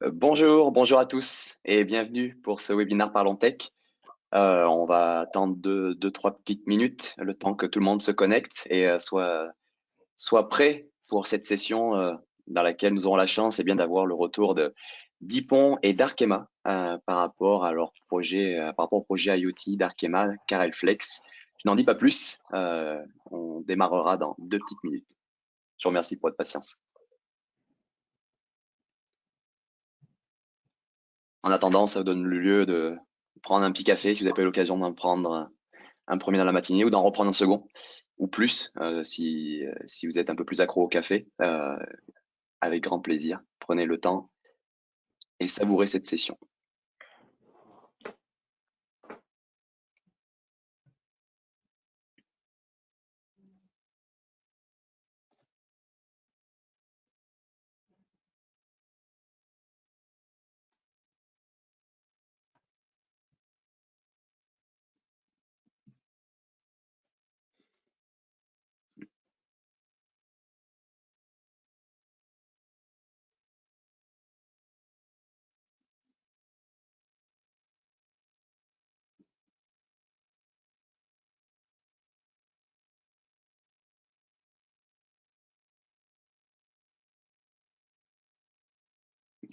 Bonjour à tous et bienvenue pour ce webinaire Parlons Tech. On va attendre trois petites minutes, le temps que tout le monde se connecte et soit prêt pour cette session dans laquelle nous aurons la chance d'avoir le retour de Dipon et d'Arkema par rapport à leur projet, par rapport au projet IoT d'Arkema, CarelFlex. Je n'en dis pas plus, on démarrera dans 2 petites minutes. Je vous remercie pour votre patience. En attendant, ça vous donne le lieu de prendre un petit café si vous n'avez pas eu l'occasion d'en prendre un premier dans la matinée ou d'en reprendre un second ou plus si vous êtes un peu plus accro au café. Avec grand plaisir, prenez le temps et savourez cette session.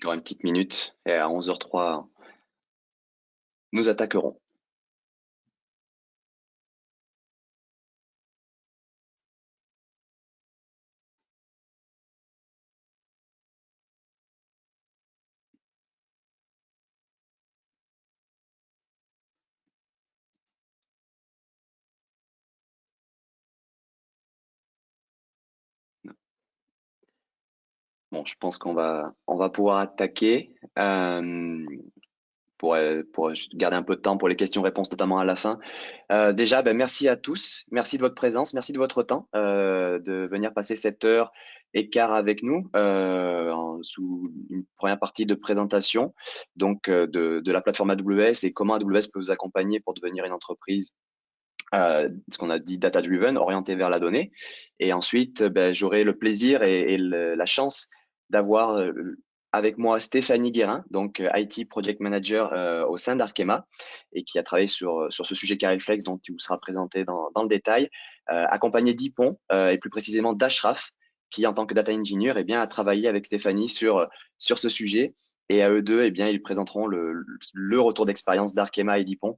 Encore une petite minute et à 11h03, nous attaquerons. Bon, je pense qu'on va pouvoir attaquer. Pour garder un peu de temps pour les questions-réponses, notamment à la fin. Déjà, merci à tous. Merci de votre présence. Merci de votre temps de venir passer 7h15 avec nous sous une première partie de présentation donc de la plateforme AWS et comment AWS peut vous accompagner pour devenir une entreprise ce qu'on a dit data-driven, orientée vers la donnée. Et ensuite, j'aurai le plaisir et la chance d'avoir avec moi Stéphanie Guérin, donc IT Project Manager au sein d'Arkema et qui a travaillé sur ce sujet CarelFlex dont il vous sera présenté dans le détail, accompagné d'Ipon et plus précisément d'Ashraf qui en tant que data engineer a travaillé avec Stéphanie sur ce sujet et à eux deux, ils présenteront le retour d'expérience d'Arkema et d'Ipon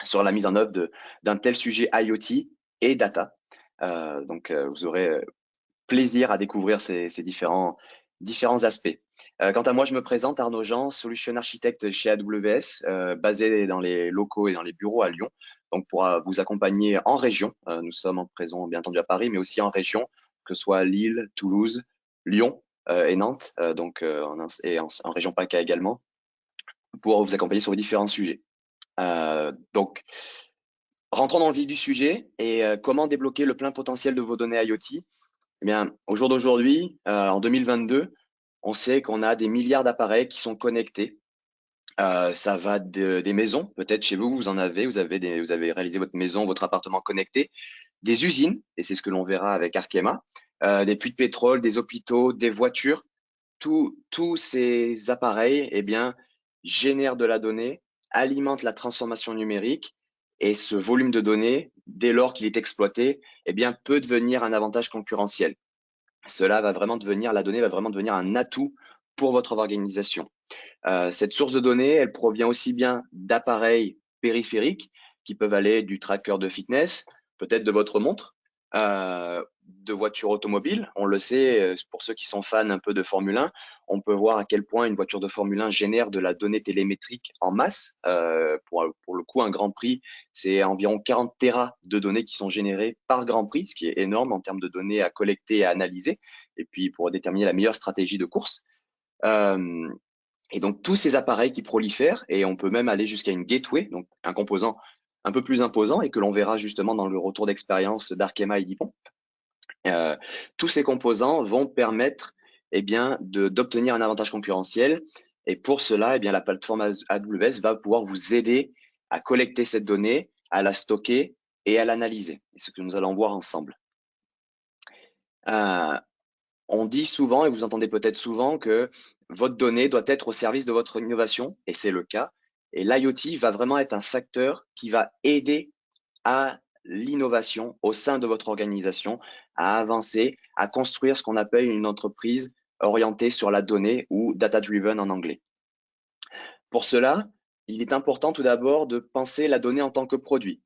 sur la mise en œuvre d'un tel sujet IoT et data. Vous aurez plaisir à découvrir ces différents aspects. Quant à moi, je me présente Arnaud Jean, Solution Architect chez AWS, basé dans les locaux et dans les bureaux à Lyon, donc pour vous accompagner en région. Nous sommes en présent, bien entendu, à Paris, mais aussi en région, que ce soit Lille, Toulouse, Lyon et Nantes, en région PACA également, pour vous accompagner sur les différents sujets. Donc, rentrons dans le vif du sujet et comment débloquer le plein potentiel de vos données IoT. Eh bien, au jour d'aujourd'hui, en 2022, on sait qu'on a des milliards d'appareils qui sont connectés. Ça va des maisons, peut-être chez vous, vous avez réalisé votre maison, votre appartement connecté, des usines, et c'est ce que l'on verra avec Arkema, des puits de pétrole, des hôpitaux, des voitures. Tous ces appareils, génèrent de la donnée, alimentent la transformation numérique, et ce volume de données, dès lors qu'il est exploité, peut devenir un avantage concurrentiel. La donnée va vraiment devenir un atout pour votre organisation. Cette source de données, elle provient aussi bien d'appareils périphériques qui peuvent aller du tracker de fitness, peut-être de votre montre, de voitures automobiles. On le sait, pour ceux qui sont fans un peu de Formule 1, on peut voir à quel point une voiture de Formule 1 génère de la donnée télémétrique en masse. Pour le coup, un Grand Prix, c'est environ 40 téras de données qui sont générées par Grand Prix, ce qui est énorme en termes de données à collecter et à analyser, et puis pour déterminer la meilleure stratégie de course. Et donc, tous ces appareils qui prolifèrent, et on peut même aller jusqu'à une gateway, donc un composant un peu plus imposant et que l'on verra justement dans le retour d'expérience d'Arkema et d'Ipon. Tous ces composants vont permettre d'obtenir un avantage concurrentiel. Et pour cela, la plateforme AWS va pouvoir vous aider à collecter cette donnée, à la stocker et à l'analyser. C'est ce que nous allons voir ensemble. On on dit souvent, et vous entendez peut-être souvent, que votre donnée doit être au service de votre innovation, et c'est le cas. Et l'IoT va vraiment être un facteur qui va aider à l'innovation au sein de votre organisation, à avancer, à construire ce qu'on appelle une entreprise orientée sur la donnée ou data-driven en anglais. Pour cela, il est important tout d'abord de penser la donnée en tant que produit.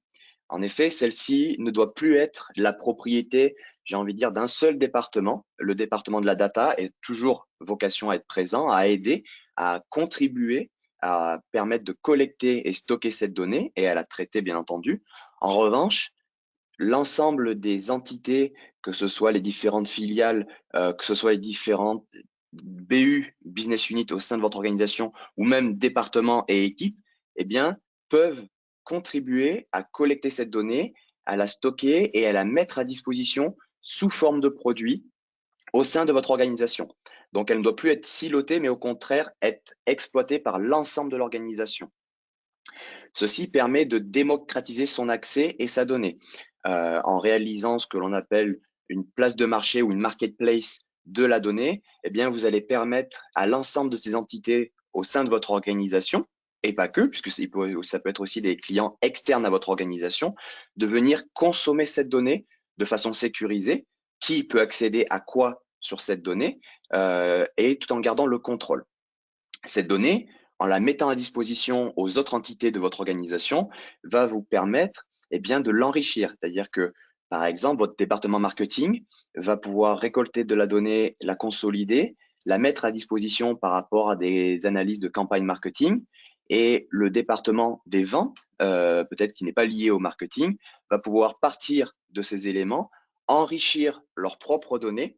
En effet, celle-ci ne doit plus être la propriété, j'ai envie de dire, d'un seul département. Le département de la data est toujours vocation à être présent, à aider, à contribuer, à permettre de collecter et stocker cette donnée et à la traiter, bien entendu. En revanche, l'ensemble des entités, que ce soit les différentes filiales, que ce soit les différentes BU, business unit au sein de votre organisation, ou même départements et équipes, eh bien, peuvent contribuer à collecter cette donnée, à la stocker et à la mettre à disposition sous forme de produits au sein de votre organisation. Donc, elle ne doit plus être silotée, mais au contraire, être exploitée par l'ensemble de l'organisation. Ceci permet de démocratiser son accès et sa donnée en réalisant ce que l'on appelle une place de marché ou une marketplace de la donnée. Eh bien, vous allez permettre à l'ensemble de ces entités au sein de votre organisation, et pas que, puisque ça peut être aussi des clients externes à votre organisation, de venir consommer cette donnée de façon sécurisée. Qui peut accéder à quoi sur cette donnée et tout en gardant le contrôle. Cette donnée, en la mettant à disposition aux autres entités de votre organisation, va vous permettre de l'enrichir. C'est-à-dire que, par exemple, votre département marketing va pouvoir récolter de la donnée, la consolider, la mettre à disposition par rapport à des analyses de campagne marketing. Et le département des ventes, peut-être qui n'est pas lié au marketing, va pouvoir partir de ces éléments, enrichir leurs propres données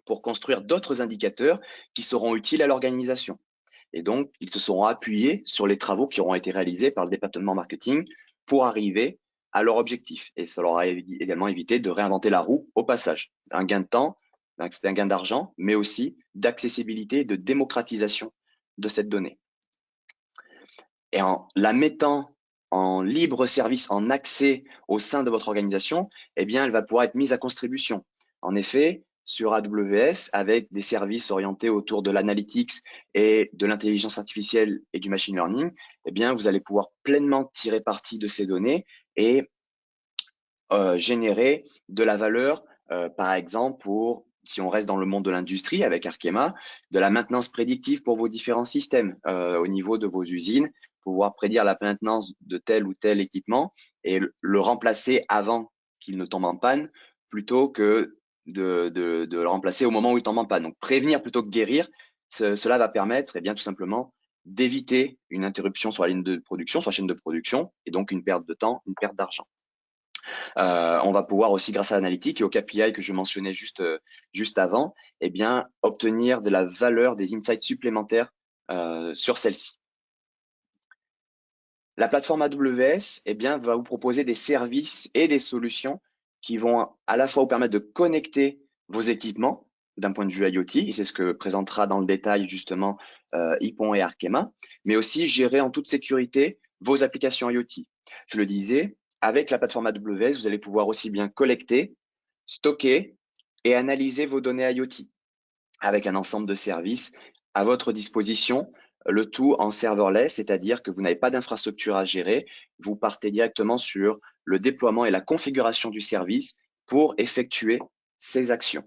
pour construire d'autres indicateurs qui seront utiles à l'organisation. Et donc, ils se seront appuyés sur les travaux qui auront été réalisés par le département marketing pour arriver à leur objectif. Et ça leur a également évité de réinventer la roue au passage. Un gain de temps, c'est un gain d'argent, mais aussi d'accessibilité, de démocratisation de cette donnée. Et en la mettant en libre service, en accès au sein de votre organisation, eh bien, elle va pouvoir être mise à contribution. En effet, sur AWS, avec des services orientés autour de l'analytics et de l'intelligence artificielle et du machine learning, eh bien, vous allez pouvoir pleinement tirer parti de ces données et générer de la valeur, par exemple, pour, si on reste dans le monde de l'industrie avec Arkema, de la maintenance prédictive pour vos différents systèmes au niveau de vos usines, pouvoir prédire la maintenance de tel ou tel équipement et le remplacer avant qu'il ne tombe en panne, plutôt que de le remplacer au moment où il tombe en panne. Donc, prévenir plutôt que guérir, cela va permettre tout simplement d'éviter une interruption sur la ligne de production, sur la chaîne de production, et donc une perte de temps, une perte d'argent. On va pouvoir aussi, grâce à l'analytique et au KPI que je mentionnais juste avant, obtenir de la valeur, des insights supplémentaires sur celle-ci. La plateforme AWS va vous proposer des services et des solutions qui vont à la fois vous permettre de connecter vos équipements d'un point de vue IoT, et c'est ce que présentera dans le détail justement Ipon et Arkema, mais aussi gérer en toute sécurité vos applications IoT. Je le disais, avec la plateforme AWS, vous allez pouvoir aussi bien collecter, stocker et analyser vos données IoT avec un ensemble de services à votre disposition, le tout en serverless, c'est-à-dire que vous n'avez pas d'infrastructure à gérer, vous partez directement sur le déploiement et la configuration du service pour effectuer ces actions.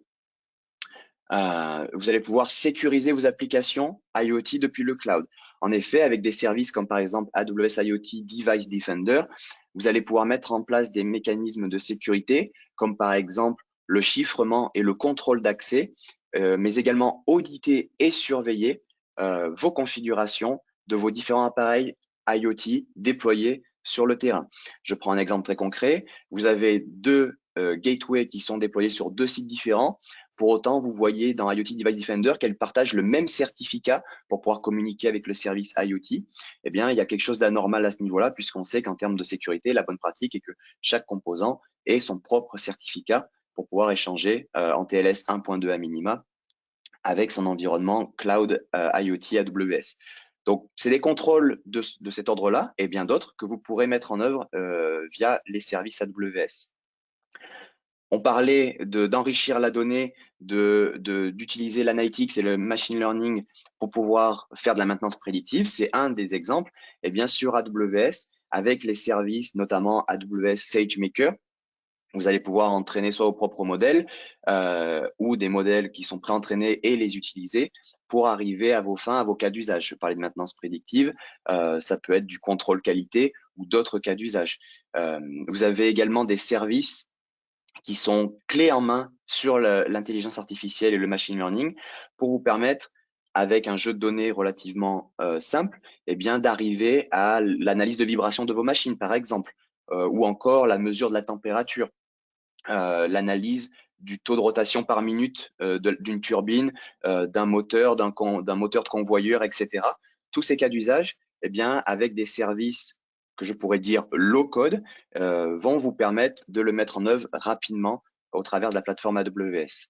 Vous allez pouvoir sécuriser vos applications IoT depuis le cloud. En effet, avec des services comme par exemple AWS IoT Device Defender, vous allez pouvoir mettre en place des mécanismes de sécurité, comme par exemple le chiffrement et le contrôle d'accès, mais également auditer et surveiller vos configurations de vos différents appareils IoT déployés sur le terrain. Je prends un exemple très concret. Vous avez deux gateways qui sont déployés sur deux sites différents. Pour autant, vous voyez dans IoT Device Defender qu'elles partagent le même certificat pour pouvoir communiquer avec le service IoT. Eh bien, il y a quelque chose d'anormal à ce niveau-là, puisqu'on sait qu'en termes de sécurité, la bonne pratique est que chaque composant ait son propre certificat pour pouvoir échanger en TLS 1.2 à minima avec son environnement cloud IoT AWS. Donc, c'est des contrôles de cet ordre-là et bien d'autres que vous pourrez mettre en œuvre via les services AWS. On parlait d'enrichir la donnée, d'utiliser l'analytics et le machine learning pour pouvoir faire de la maintenance prédictive. C'est un des exemples. Et bien sûr, AWS, avec les services, notamment AWS SageMaker, vous allez pouvoir entraîner soit vos propres modèles ou des modèles qui sont préentraînés et les utiliser pour arriver à vos fins, à vos cas d'usage. Je parlais de maintenance prédictive, ça peut être du contrôle qualité ou d'autres cas d'usage. Vous avez également des services qui sont clés en main sur l'intelligence artificielle et le machine learning pour vous permettre, avec un jeu de données relativement simple, eh bien, d'arriver à l'analyse de vibration de vos machines, par exemple, ou encore la mesure de la température, l'analyse du taux de rotation par minute d'une turbine, d'un moteur, d'un moteur de convoyeur, etc. Tous ces cas d'usage, eh bien, avec des services que je pourrais dire low code, vont vous permettre de le mettre en œuvre rapidement au travers de la plateforme AWS.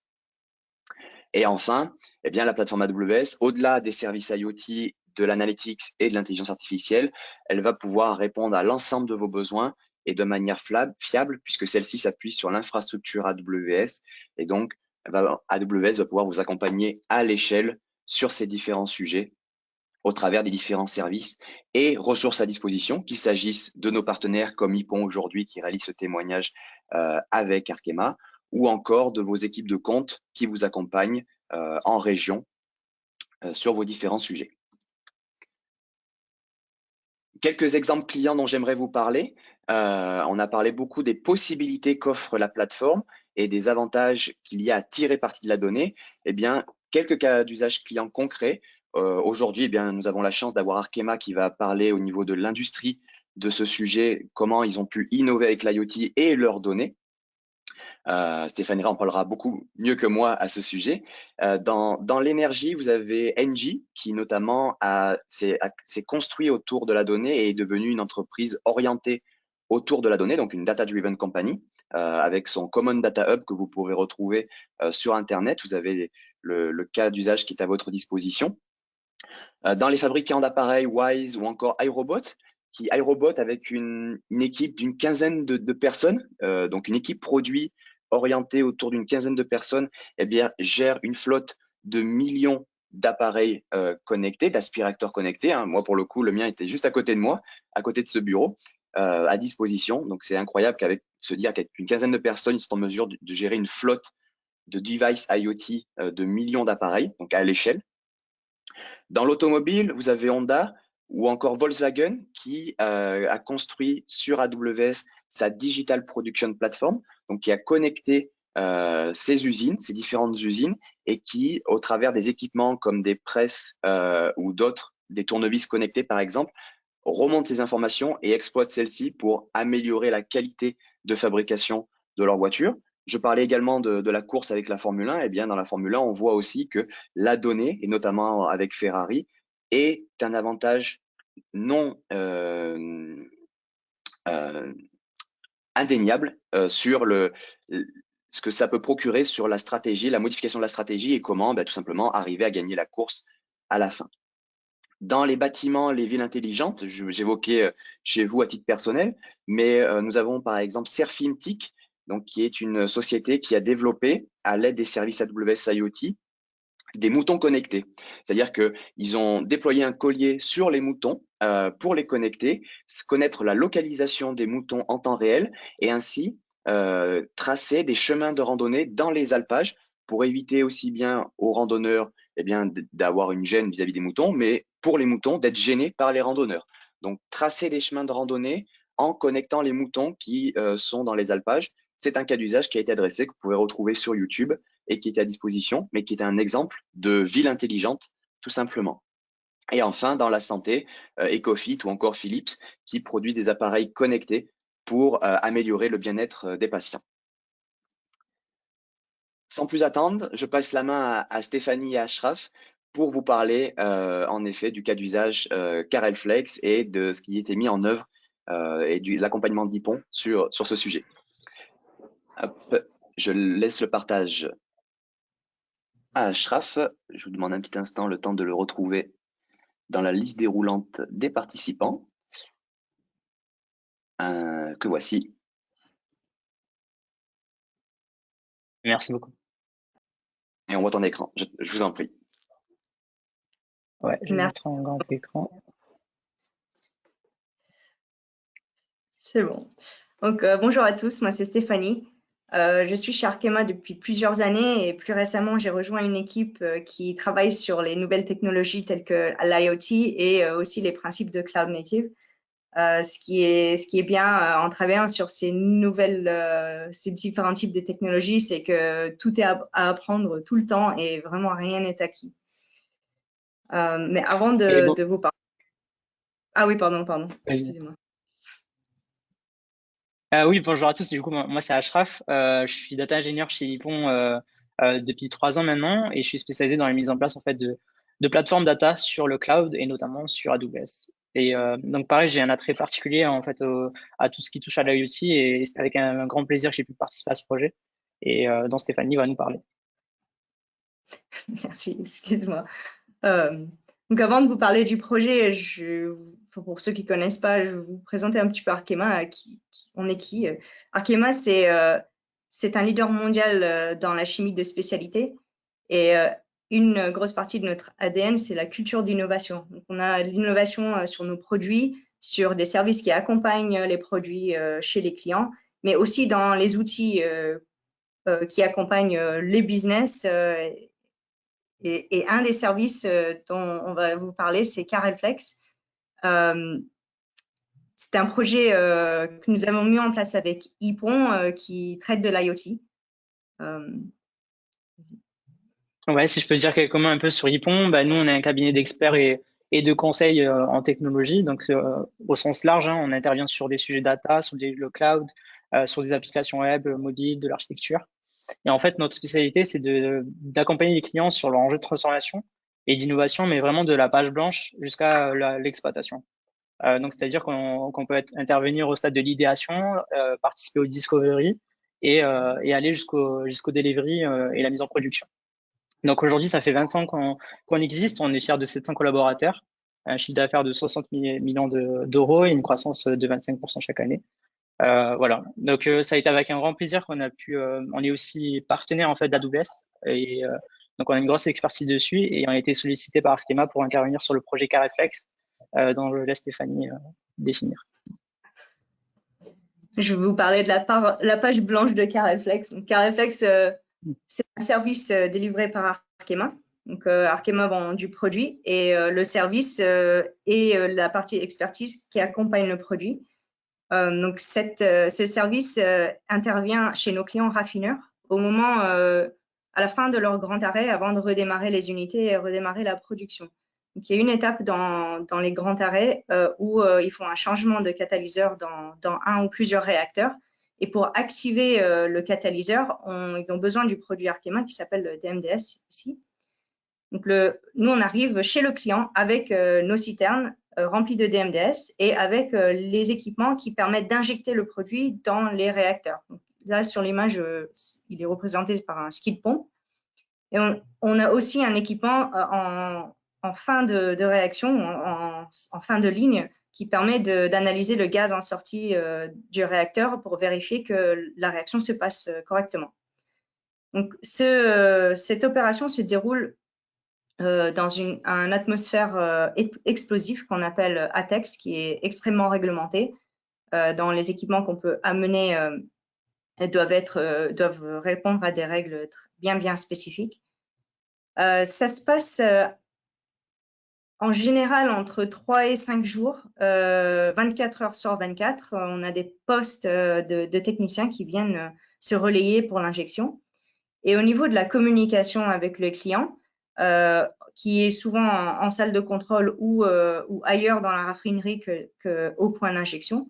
Et enfin, eh bien, la plateforme AWS, au-delà des services IoT, de l'analytics et de l'intelligence artificielle, elle va pouvoir répondre à l'ensemble de vos besoins et de manière fiable, puisque celle-ci s'appuie sur l'infrastructure AWS. Et donc, AWS va pouvoir vous accompagner à l'échelle sur ces différents sujets au travers des différents services et ressources à disposition, qu'il s'agisse de nos partenaires comme Ipon aujourd'hui qui réalise ce témoignage avec Arkema, ou encore de vos équipes de compte qui vous accompagnent en région sur vos différents sujets. Quelques exemples clients dont j'aimerais vous parler. On a parlé beaucoup des possibilités qu'offre la plateforme et des avantages qu'il y a à tirer parti de la donnée. Eh bien, quelques cas d'usage clients concrets. Aujourd'hui, eh bien, nous avons la chance d'avoir Arkema qui va parler au niveau de l'industrie de ce sujet, comment ils ont pu innover avec l'IoT et leurs données. Stéphane en parlera beaucoup mieux que moi à ce sujet. Dans l'énergie, vous avez Engie qui notamment s'est construit autour de la donnée et est devenu une entreprise orientée autour de la donnée, donc une data-driven company, avec son Common Data Hub que vous pouvez retrouver sur Internet. Vous avez le cas d'usage qui est à votre disposition. Dans les fabricants d'appareils Wise ou encore iRobot, iRobot avec une équipe d'une quinzaine de personnes, donc une équipe produit orientée autour d'une quinzaine de personnes, eh bien, gère une flotte de millions d'appareils connectés, d'aspirateurs connectés. Hein. Moi, pour le coup, le mien était juste à côté de moi, à côté de ce bureau, à disposition. Donc, c'est incroyable se dire qu'avec une quinzaine de personnes, ils sont en mesure de gérer une flotte de devices IoT de millions d'appareils, donc à l'échelle. Dans l'automobile, vous avez Honda ou encore Volkswagen qui a construit sur AWS sa Digital Production Platform, donc qui a connecté ses usines, ses différentes usines, et qui, au travers des équipements comme des presses ou d'autres, des tournevis connectés par exemple, remonte ces informations et exploite celles-ci pour améliorer la qualité de fabrication de leur voiture. Je parlais également de la course avec la Formule 1. Eh bien, dans la Formule 1, on voit aussi que la donnée, et notamment avec Ferrari, est un avantage non indéniable sur ce que ça peut procurer sur la stratégie, la modification de la stratégie et comment tout simplement arriver à gagner la course à la fin. Dans les bâtiments, les villes intelligentes, j'évoquais chez vous à titre personnel, mais nous avons par exemple Serfimtic, donc qui est une société qui a développé à l'aide des services AWS IoT des moutons connectés. C'est-à-dire qu'ils ont déployé un collier sur les moutons pour les connecter, connaître la localisation des moutons en temps réel et ainsi tracer des chemins de randonnée dans les alpages pour éviter aussi bien aux randonneurs eh bien, d'avoir une gêne vis-à-vis des moutons, mais pour les moutons d'être gênés par les randonneurs. Donc tracer des chemins de randonnée en connectant les moutons qui sont dans les alpages. C'est un cas d'usage qui a été adressé, que vous pouvez retrouver sur YouTube et qui était à disposition, mais qui est un exemple de ville intelligente, tout simplement. Et enfin, dans la santé, Ecofit ou encore Philips, qui produisent des appareils connectés pour améliorer le bien-être des patients. Sans plus attendre, je passe la main à Stéphanie et à Ashraf pour vous parler en effet du cas d'usage Carelflex et de ce qui a été mis en œuvre et de l'accompagnement d'Ipon sur ce sujet. Hop, je laisse le partage à Ashraf. Je vous demande un petit instant le temps de le retrouver dans la liste déroulante des participants, que voici. Merci beaucoup. Et on voit ton écran. Je vous en prie. Ouais, je vais Merci. mettre en grand écran. C'est bon. Donc, bonjour à tous, moi c'est Stéphanie. Je suis chez Arkema depuis plusieurs années et plus récemment, j'ai rejoint une équipe qui travaille sur les nouvelles technologies telles que l'IoT et aussi les principes de cloud native. Ce qui est bien en travaillant sur ces différents types de technologies, c'est que tout est à apprendre tout le temps et vraiment rien n'est acquis. Mais avant Et bon, de vous parler. Ah oui, pardon, vas-y. excusez-moi. Oui, bonjour à tous. Du coup, moi c'est Ashraf. Je suis data ingénieur chez Ypon depuis 3 ans maintenant et je suis spécialisé dans la mise en place en fait de plateformes data sur le cloud et notamment sur AWS. Et donc pareil, j'ai un attrait particulier en fait à tout ce qui touche à l'IoT et c'est avec un grand plaisir que j'ai pu participer à ce projet et dont Stéphanie va nous parler. Merci, excuse-moi. Donc avant de vous parler du projet, pour ceux qui connaissent pas, je vais vous présenter un petit peu Arkema. On est qui? Arkema, c'est un leader mondial dans la chimie de spécialité et une grosse partie de notre ADN, c'est la culture d'innovation. Donc on a l'innovation sur nos produits, sur des services qui accompagnent les produits chez les clients, mais aussi dans les outils qui accompagnent les business et un des services dont on va vous parler, c'est Carelflex. Euh, c'est un projet que nous avons mis en place avec Ypon qui traite de l'IoT. Euh, Ouais, si je peux dire quelques mots un peu sur Ypon, bah, nous, on est un cabinet d'experts et de conseils en technologie. Donc, au sens large, hein, on intervient sur des sujets data, sur le cloud, sur des applications web, mobiles, de l'architecture. Et en fait, notre spécialité, c'est d'accompagner les clients sur leur enjeu de transformation et d'innovation, mais vraiment de la page blanche jusqu'à l'exploitation. Donc, c'est-à-dire qu'on peut intervenir au stade de l'idéation, participer au discovery et aller jusqu'au delivery et la mise en production. Donc aujourd'hui, ça fait 20 ans qu'on existe. On est fiers de 700 collaborateurs, un chiffre d'affaires de 60 millions d'euros et une croissance de 25% chaque année. Voilà. Donc ça a été avec un grand plaisir qu'on a pu. On est aussi partenaire en fait d'AWS et donc on a une grosse expertise dessus et on a été sollicité par Arkema pour intervenir sur le projet Careflex dont je laisse Stéphanie définir. je vais vous parler de la page blanche de Carelflex. Donc, Carelflex, c'est un service délivré par Arkema. Donc, Arkema vend du produit et le service est la partie expertise qui accompagne le produit. Donc, ce service intervient chez nos clients raffineurs au moment, à la fin de leur grand arrêt, avant de redémarrer les unités et redémarrer la production. Donc, il y a une étape dans les grands arrêts où ils font un changement de catalyseur dans un ou plusieurs réacteurs. Et pour activer le catalyseur, ils ont besoin du produit Arkema qui s'appelle le DMDS ici. Donc, nous, on arrive chez le client avec nos citernes remplies de DMDS et avec les équipements qui permettent d'injecter le produit dans les réacteurs. Donc, là, sur l'image, il est représenté par un ski de pompe. Et on a aussi un équipement en fin de réaction, en fin de ligne, qui permet d'analyser le gaz en sortie du réacteur pour vérifier que la réaction se passe correctement. Donc, cette opération se déroule dans une atmosphère explosive qu'on appelle ATEX, qui est extrêmement réglementée. Dans les équipements qu'on peut amener, doivent répondre à des règles bien spécifiques. Ça se passe en général entre 3 et 5 jours, 24 heures sur 24. On a des postes de techniciens qui viennent se relayer pour l'injection. Et au niveau de la communication avec le client, qui est souvent en salle de contrôle ou ailleurs dans la raffinerie qu'au point d'injection,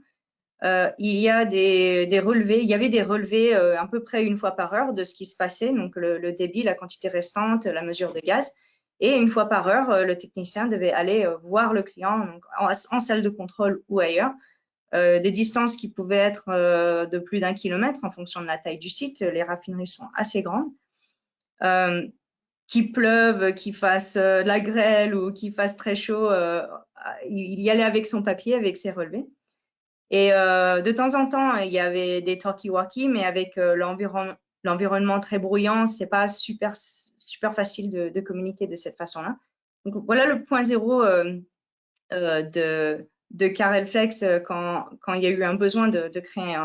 il y a des relevés. Il y avait des relevés à peu près une fois par heure de ce qui se passait, donc le débit, la quantité restante, la mesure de gaz. Et une fois par heure, le technicien devait aller voir le client donc en salle de contrôle ou ailleurs. Des distances qui pouvaient être de plus d'1 kilomètre en fonction de la taille du site. Les raffineries sont assez grandes. Qu'il pleuve, qu'il fasse de la grêle ou qu'il fasse très chaud, il y allait avec son papier, avec ses relevés. Et de temps en temps, il y avait des talkie-walkie, mais avec l'environnement très bruyant, c'est pas super facile de communiquer de cette façon-là. Donc voilà le point zéro de Carelflex quand il y a eu un besoin de créer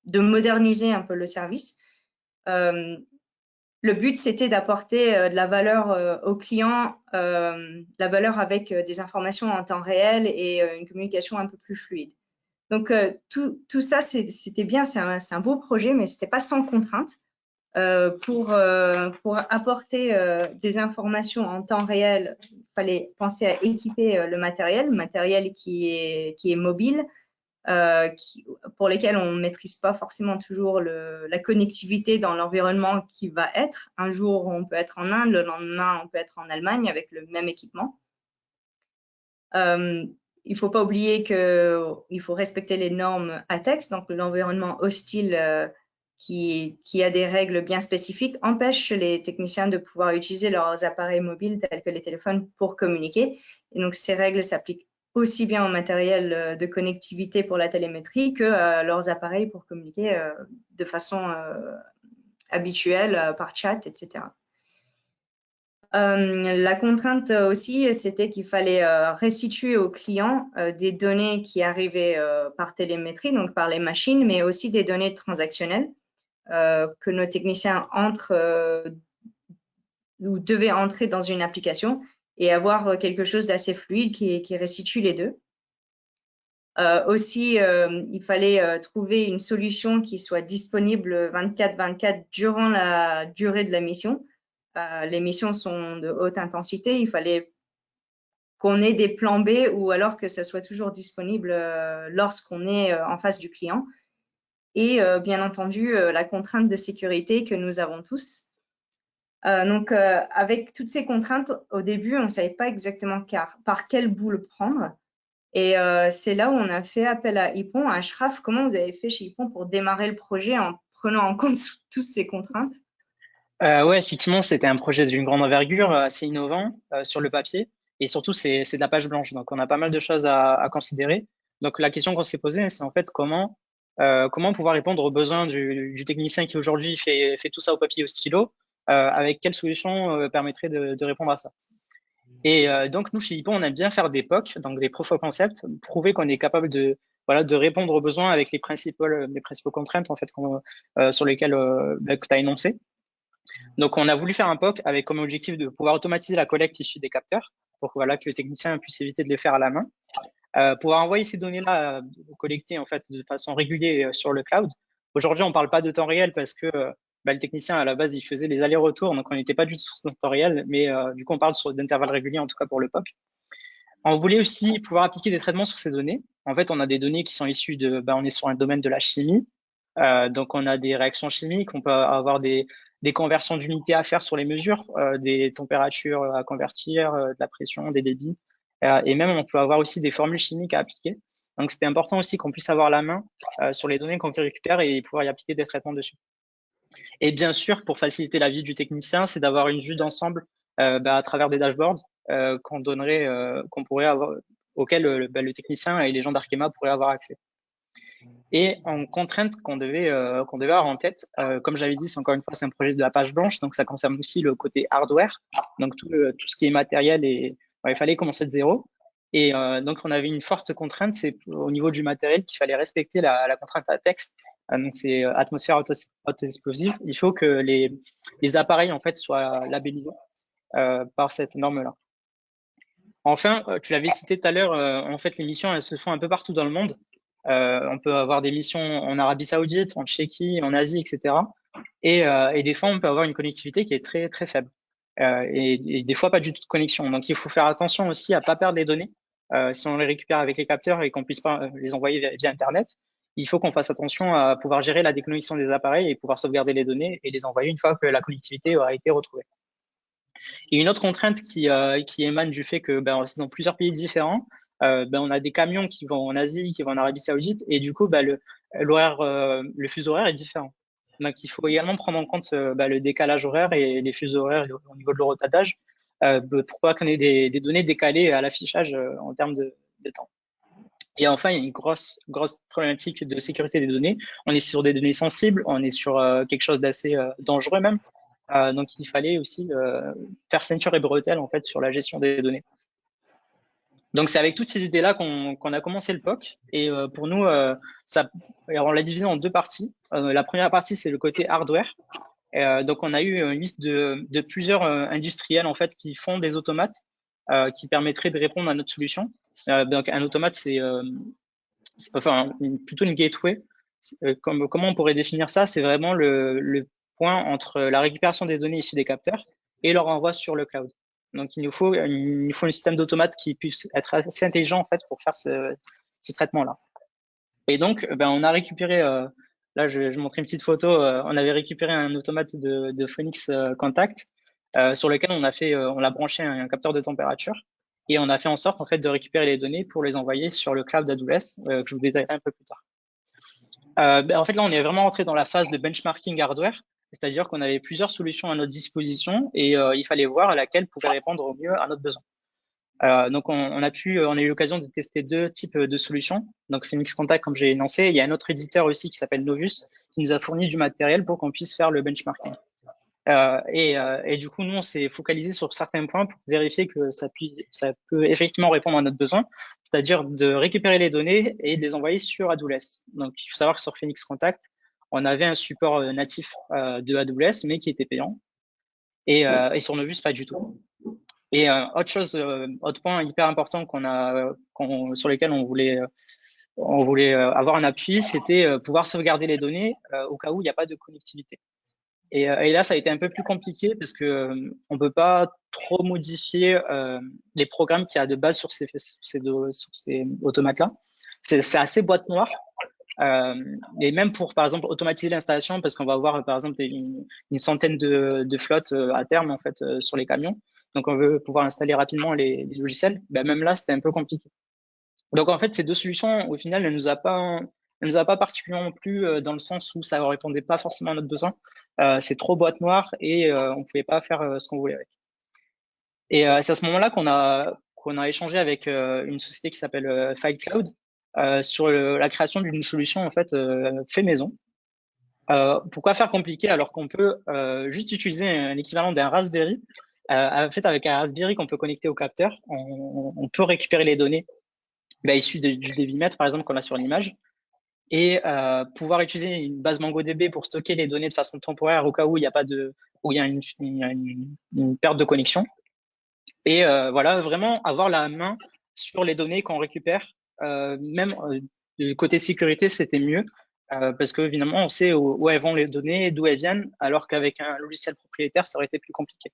de moderniser un peu le service. Le but, c'était d'apporter de la valeur aux clients, la valeur avec des informations en temps réel et une communication un peu plus fluide. Donc, tout ça, c'était bien, c'est un beau projet, mais c'était pas sans contrainte. Pour apporter des informations en temps réel, il fallait penser à équiper le matériel qui est mobile, pour lesquels on ne maîtrise pas forcément toujours la connectivité dans l'environnement qui va être. Un jour, on peut être en Inde, le lendemain, on peut être en Allemagne avec le même équipement. Il ne faut pas oublier qu'il faut respecter les normes ATEX, donc l'environnement hostile qui a des règles bien spécifiques, empêche les techniciens de pouvoir utiliser leurs appareils mobiles tels que les téléphones pour communiquer. Et donc, ces règles s'appliquent aussi bien au matériel de connectivité pour la télémétrie que à leurs appareils pour communiquer de façon habituelle par chat, etc. La contrainte aussi, c'était qu'il fallait restituer aux clients des données qui arrivaient par télémétrie, donc par les machines, mais aussi des données transactionnelles que nos techniciens entrent ou devaient entrer dans une application et avoir quelque chose d'assez fluide qui restitue les deux. Aussi, il fallait trouver une solution qui soit disponible 24/24 durant la durée de la mission. Les missions sont de haute intensité, il fallait qu'on ait des plans B ou alors que ça soit toujours disponible lorsqu'on est en face du client. Et bien entendu, la contrainte de sécurité que nous avons tous. Donc, avec toutes ces contraintes, au début, on ne savait pas exactement par quel bout le prendre. Et c'est là où on a fait appel à Ypon. Ashraf, comment vous avez fait chez Ypon pour démarrer le projet en prenant en compte toutes ces contraintes? Ouais, effectivement, c'était un projet d'une grande envergure, assez innovant sur le papier. Et surtout, c'est de la page blanche. Donc, on a pas mal de choses à considérer. Donc, la question qu'on s'est posée, c'est en fait comment pouvoir répondre aux besoins du technicien qui aujourd'hui fait tout ça au papier et au stylo, avec quelle solution permettrait de répondre à ça. Et donc, nous, chez Ypon, on aime bien faire des POC, donc des proof of concept, prouver qu'on est capable de répondre aux besoins avec les principales contraintes en fait, sur lesquelles que tu as énoncé. Donc, on a voulu faire un POC avec comme objectif de pouvoir automatiser la collecte issue des capteurs pour que le technicien puisse éviter de les faire à la main. Pouvoir envoyer ces données-là collectées en fait de façon régulière sur le cloud. Aujourd'hui, on parle pas de temps réel parce que le technicien à la base il faisait les allers-retours, donc on n'était pas du tout sur temps réel, mais du coup on parle d'intervalles réguliers en tout cas pour le POC. On voulait aussi pouvoir appliquer des traitements sur ces données. En fait, on a des données qui sont issues on est sur un domaine de la chimie, donc on a des réactions chimiques, on peut avoir des conversions d'unités à faire sur les mesures, des températures à convertir, de la pression, des débits. Et même, on peut avoir aussi des formules chimiques à appliquer. Donc, c'était important aussi qu'on puisse avoir la main sur les données qu'on récupère et pouvoir y appliquer des traitements dessus. Et bien sûr, pour faciliter la vie du technicien, c'est d'avoir une vue d'ensemble à travers des dashboards qu'on pourrait avoir, auxquels le technicien et les gens d'Arkema pourraient avoir accès. Et en contrainte qu'on devait avoir en tête, comme j'avais dit, c'est encore une fois, c'est un projet de la page blanche, donc ça concerne aussi le côté hardware, donc tout ce qui est matériel et il fallait commencer de zéro. Et donc on avait une forte contrainte, c'est au niveau du matériel qu'il fallait respecter la contrainte ATEX, donc c'est atmosphère auto-explosive. Il faut que les appareils en fait soient labellisés par cette norme-là. Enfin, tu l'avais cité tout à l'heure, en fait les missions elles se font un peu partout dans le monde. On peut avoir des missions en Arabie Saoudite, en Tchéquie, en Asie, etc. Et des fois, on peut avoir une connectivité qui est très très faible. Et des fois, pas du tout de connexion. Donc, il faut faire attention aussi à pas perdre les données. Si on les récupère avec les capteurs et qu'on puisse pas les envoyer via Internet, il faut qu'on fasse attention à pouvoir gérer la déconnexion des appareils et pouvoir sauvegarder les données et les envoyer une fois que la connectivité aura été retrouvée. Et une autre contrainte qui émane du fait que c'est dans plusieurs pays différents, on a des camions qui vont en Asie, qui vont en Arabie Saoudite, et du coup, le fuseau horaire est différent. Donc, il faut également prendre en compte le décalage horaire et les fuseaux horaires au niveau de l'horodatage pour pas qu'on ait des données décalées à l'affichage en termes de temps. Et enfin, il y a une grosse problématique de sécurité des données. On est sur des données sensibles, on est sur quelque chose d'assez dangereux même. Donc, il fallait aussi faire ceinture et bretelles en fait sur la gestion des données. Donc, c'est avec toutes ces idées-là qu'on a commencé le POC. Et pour nous, alors, on l'a divisé en deux parties. La première partie, c'est le côté hardware. Donc, on a eu une liste de plusieurs industriels en fait qui font des automates qui permettraient de répondre à notre solution. Donc, un automate, c'est enfin plutôt une gateway. Comment on pourrait définir ça? C'est vraiment le point entre la récupération des données issues des capteurs et leur envoi sur le cloud. Donc, il nous faut un système d'automate qui puisse être assez intelligent en fait pour faire ce traitement-là. Et donc, on a récupéré, là, je montrais une petite photo, on avait récupéré un automate de Phoenix Contact sur lequel on a branché un capteur de température et on a fait en sorte en fait de récupérer les données pour les envoyer sur le cloud AWS que je vous détaillerai un peu plus tard. En fait, là, on est vraiment entré dans la phase de benchmarking hardware, c'est-à-dire qu'on avait plusieurs solutions à notre disposition et il fallait voir laquelle pouvait répondre au mieux à notre besoin. Donc, on a eu l'occasion de tester deux types de solutions. Donc, Phoenix Contact, comme j'ai énoncé, il y a un autre éditeur aussi qui s'appelle Novus, qui nous a fourni du matériel pour qu'on puisse faire le benchmarking. Et du coup, nous, on s'est focalisé sur certains points pour vérifier que ça peut effectivement répondre à notre besoin, c'est-à-dire de récupérer les données et de les envoyer sur AWS. Donc, il faut savoir que sur Phoenix Contact, on avait un support natif de AWS, mais qui était payant. Et sur Novus, pas du tout. Et autre point hyper important sur lequel on voulait avoir un appui, c'était pouvoir sauvegarder les données au cas où il n'y a pas de connectivité. Et là, ça a été un peu plus compliqué parce que on peut pas trop modifier les programmes qu'il y a de base sur ces automates-là. C'est assez boîte noire. Et même pour, par exemple, automatiser l'installation, parce qu'on va avoir, par exemple, une centaine de flottes à terme, en fait, sur les camions. Donc, on veut pouvoir installer rapidement les logiciels. Même là, c'était un peu compliqué. Donc, en fait, ces deux solutions, au final, elles nous a pas particulièrement plu dans le sens où ça ne répondait pas forcément à notre besoin. C'est trop boîte noire et on pouvait pas faire ce qu'on voulait avec. Et c'est à ce moment-là qu'on a échangé avec une société qui s'appelle FileCloud sur la création d'une solution en fait fait maison. Pourquoi faire compliqué alors qu'on peut juste utiliser un équivalent d'un Raspberry. En fait, avec un Raspberry qu'on peut connecter au capteur, on peut récupérer les données issues du débitmètre, par exemple, qu'on a sur l'image, et pouvoir utiliser une base MongoDB pour stocker les données de façon temporaire au cas où il y a une perte de connexion. Et voilà, vraiment avoir la main sur les données qu'on récupère. Même du côté sécurité, c'était mieux parce que évidemment, on sait où elles vont les données, d'où elles viennent, alors qu'avec un logiciel propriétaire, ça aurait été plus compliqué.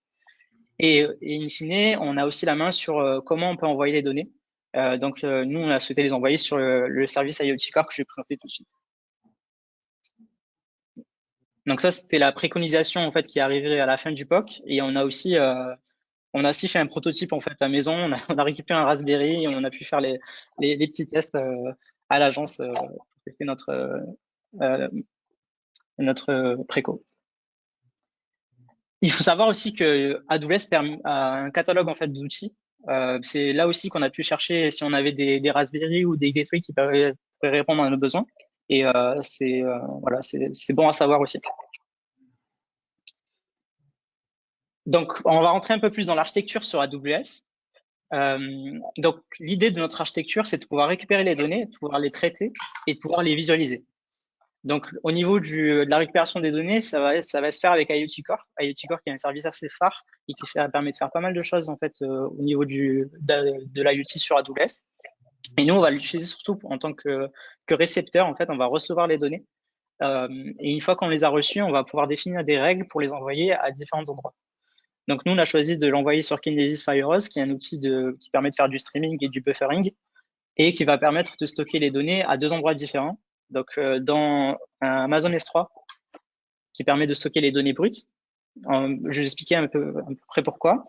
Et in fine, on a aussi la main sur comment on peut envoyer les données. Donc, nous, on a souhaité les envoyer sur le service IoT Core que je vais présenter tout de suite. Donc ça, c'était la préconisation en fait qui arriverait à la fin du POC. Et on a aussi fait un prototype en fait à la maison. On a récupéré un Raspberry et on a pu faire les petits tests à l'agence pour tester notre préco. Il faut savoir aussi que AWS a un catalogue en fait d'outils. C'est là aussi qu'on a pu chercher si on avait des Raspberry ou des gateways qui pourraient répondre à nos besoins. Et c'est bon à savoir aussi. Donc, on va rentrer un peu plus dans l'architecture sur AWS. Donc, l'idée de notre architecture, c'est de pouvoir récupérer les données, de pouvoir les traiter et de pouvoir les visualiser. Donc, au niveau de la récupération des données, ça va se faire avec IoT Core. IoT Core qui est un service assez phare et qui permet de faire pas mal de choses en fait au niveau de l'IoT sur AWS. Et nous, on va l'utiliser surtout en tant que récepteur. En fait, on va recevoir les données. Et une fois qu'on les a reçues, on va pouvoir définir des règles pour les envoyer à différents endroits. Donc, nous, on a choisi de l'envoyer sur Kinesis FireOS, qui est un outil qui permet de faire du streaming et du buffering et qui va permettre de stocker les données à deux endroits différents. Donc, dans Amazon S3, qui permet de stocker les données brutes. Je vais expliquer à peu près pourquoi.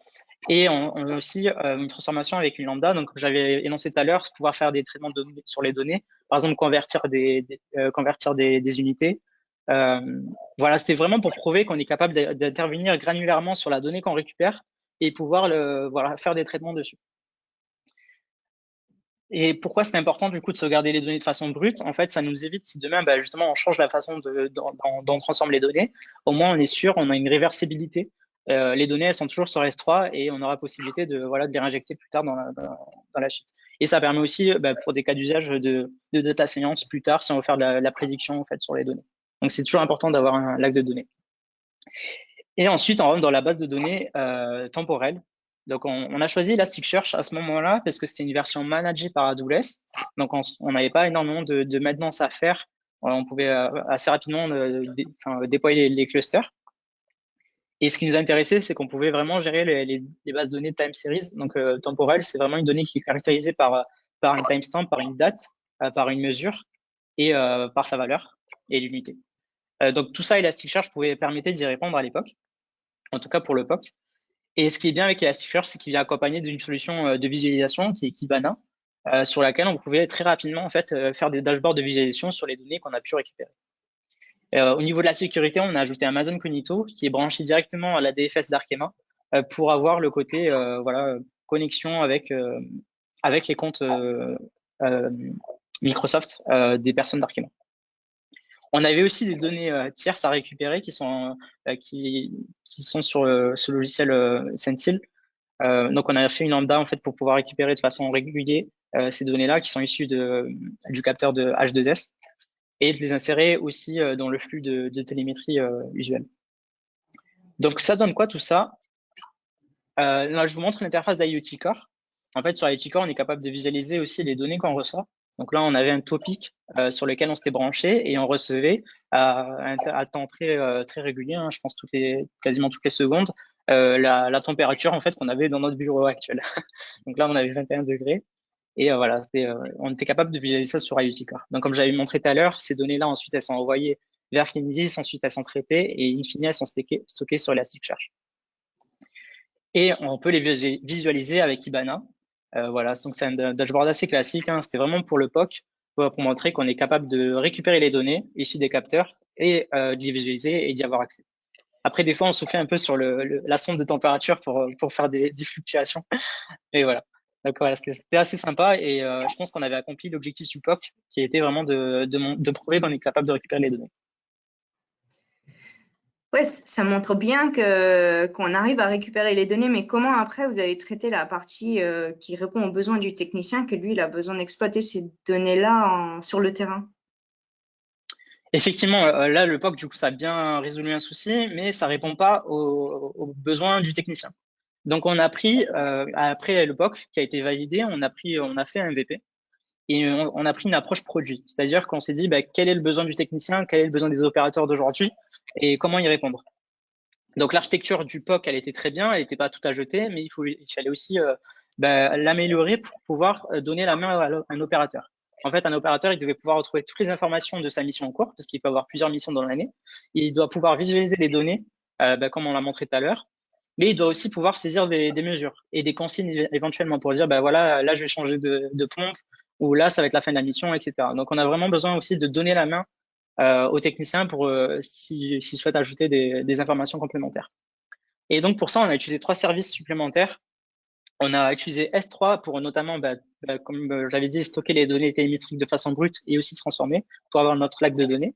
Et on a aussi une transformation avec une lambda. Donc, j'avais énoncé tout à l'heure, pouvoir faire des traitements sur les données. Par exemple, convertir des unités. Voilà, c'était vraiment pour prouver qu'on est capable d'intervenir granulairement sur la donnée qu'on récupère et pouvoir faire des traitements dessus. Et pourquoi c'est important du coup de sauvegarder les données de façon brute? En fait, ça nous évite si demain, bah, justement, on change la façon dont on transforme les données. Au moins, on est sûr, on a une réversibilité. Les données, elles sont toujours sur S3 et on aura possibilité de voilà de les réinjecter plus tard dans la suite. Et ça permet aussi, bah, pour des cas d'usage de data science plus tard, si on veut faire de la prédiction en fait sur les données. Donc, c'est toujours important d'avoir un lac de données. Et ensuite, on rentre dans la base de données temporelle. Donc, on a choisi Elasticsearch à ce moment-là parce que c'était une version managée par AWS. Donc, on n'avait pas énormément de maintenance à faire. On pouvait assez rapidement déployer les clusters. Et ce qui nous a intéressé, c'est qu'on pouvait vraiment gérer les bases de données time series. Donc, temporelle, c'est vraiment une donnée qui est caractérisée par un timestamp, par une date, par une mesure et par sa valeur et l'unité. Donc, tout ça, Elasticsearch permettait d'y répondre à l'époque, en tout cas pour le POC. Et ce qui est bien avec Elasticsearch, c'est qu'il vient accompagné d'une solution de visualisation qui est Kibana, sur laquelle on pouvait très rapidement en fait faire des dashboards de visualisation sur les données qu'on a pu récupérer. Au niveau de la sécurité, on a ajouté Amazon Cognito qui est branché directement à la DFS d'Arkema pour avoir le côté voilà connexion avec les comptes Microsoft des personnes d'Arkema. On avait aussi des données tierces à récupérer qui sont sur ce logiciel Sensil. Donc, on a fait une lambda en fait pour pouvoir récupérer de façon régulière ces données-là qui sont issues du capteur de H2S et de les insérer aussi dans le flux de télémétrie usuelle. Donc, ça donne quoi tout ça? Là, je vous montre l'interface d'IoT Core. En fait, sur IoT Core, on est capable de visualiser aussi les données qu'on reçoit. Donc là, on avait un topic sur lequel on s'était branché et on recevait à temps très régulier, hein, je pense quasiment toutes les secondes, la température en fait qu'on avait dans notre bureau actuel. Donc là, on avait 21 degrés et voilà, on était capable de visualiser ça sur IoT Core. Donc comme j'avais montré tout à l'heure, ces données-là ensuite elles sont envoyées vers Kinesis, ensuite elles sont traitées et in fine elles sont stockées sur Elasticsearch. Et on peut les visualiser avec Kibana. Voilà, donc c'est un dashboard assez classique. Hein. C'était vraiment pour le POC, pour montrer qu'on est capable de récupérer les données issues des capteurs et de les visualiser et d'y avoir accès. Après, des fois, on soufflait un peu sur la sonde de température pour faire des fluctuations. Et voilà. Donc voilà, c'était assez sympa et je pense qu'on avait accompli l'objectif du POC qui était vraiment de prouver qu'on est capable de récupérer les données. Ouais, ça montre bien qu'on arrive à récupérer les données, mais comment après vous avez traité la partie qui répond aux besoins du technicien, que lui, il a besoin d'exploiter ces données-là sur le terrain? Effectivement, là, le POC, du coup, ça a bien résolu un souci, mais ça répond pas aux besoins du technicien. Donc, on a pris, après le POC qui a été validé, on a fait un MVP et on a pris une approche produit. C'est-à-dire qu'on s'est dit, bah, quel est le besoin du technicien, quel est le besoin des opérateurs d'aujourd'hui et comment y répondre. Donc, l'architecture du POC, elle était très bien, elle n'était pas tout à jeter, mais il fallait aussi l'améliorer pour pouvoir donner la main à un opérateur. En fait, un opérateur, il devait pouvoir retrouver toutes les informations de sa mission en cours, parce qu'il peut avoir plusieurs missions dans l'année. Il doit pouvoir visualiser les données, comme on l'a montré tout à l'heure, mais il doit aussi pouvoir saisir des mesures et des consignes éventuellement pour dire, bah voilà, là, je vais changer de pompe, ou là, ça va être la fin de la mission, etc. Donc, on a vraiment besoin aussi de donner la main aux techniciens pour s'ils souhaitent ajouter des informations complémentaires. Et donc, pour ça, on a utilisé 3 services supplémentaires. On a utilisé S3 pour notamment, comme j'avais dit, stocker les données télémétriques de façon brute et aussi transformer pour avoir notre lac de données.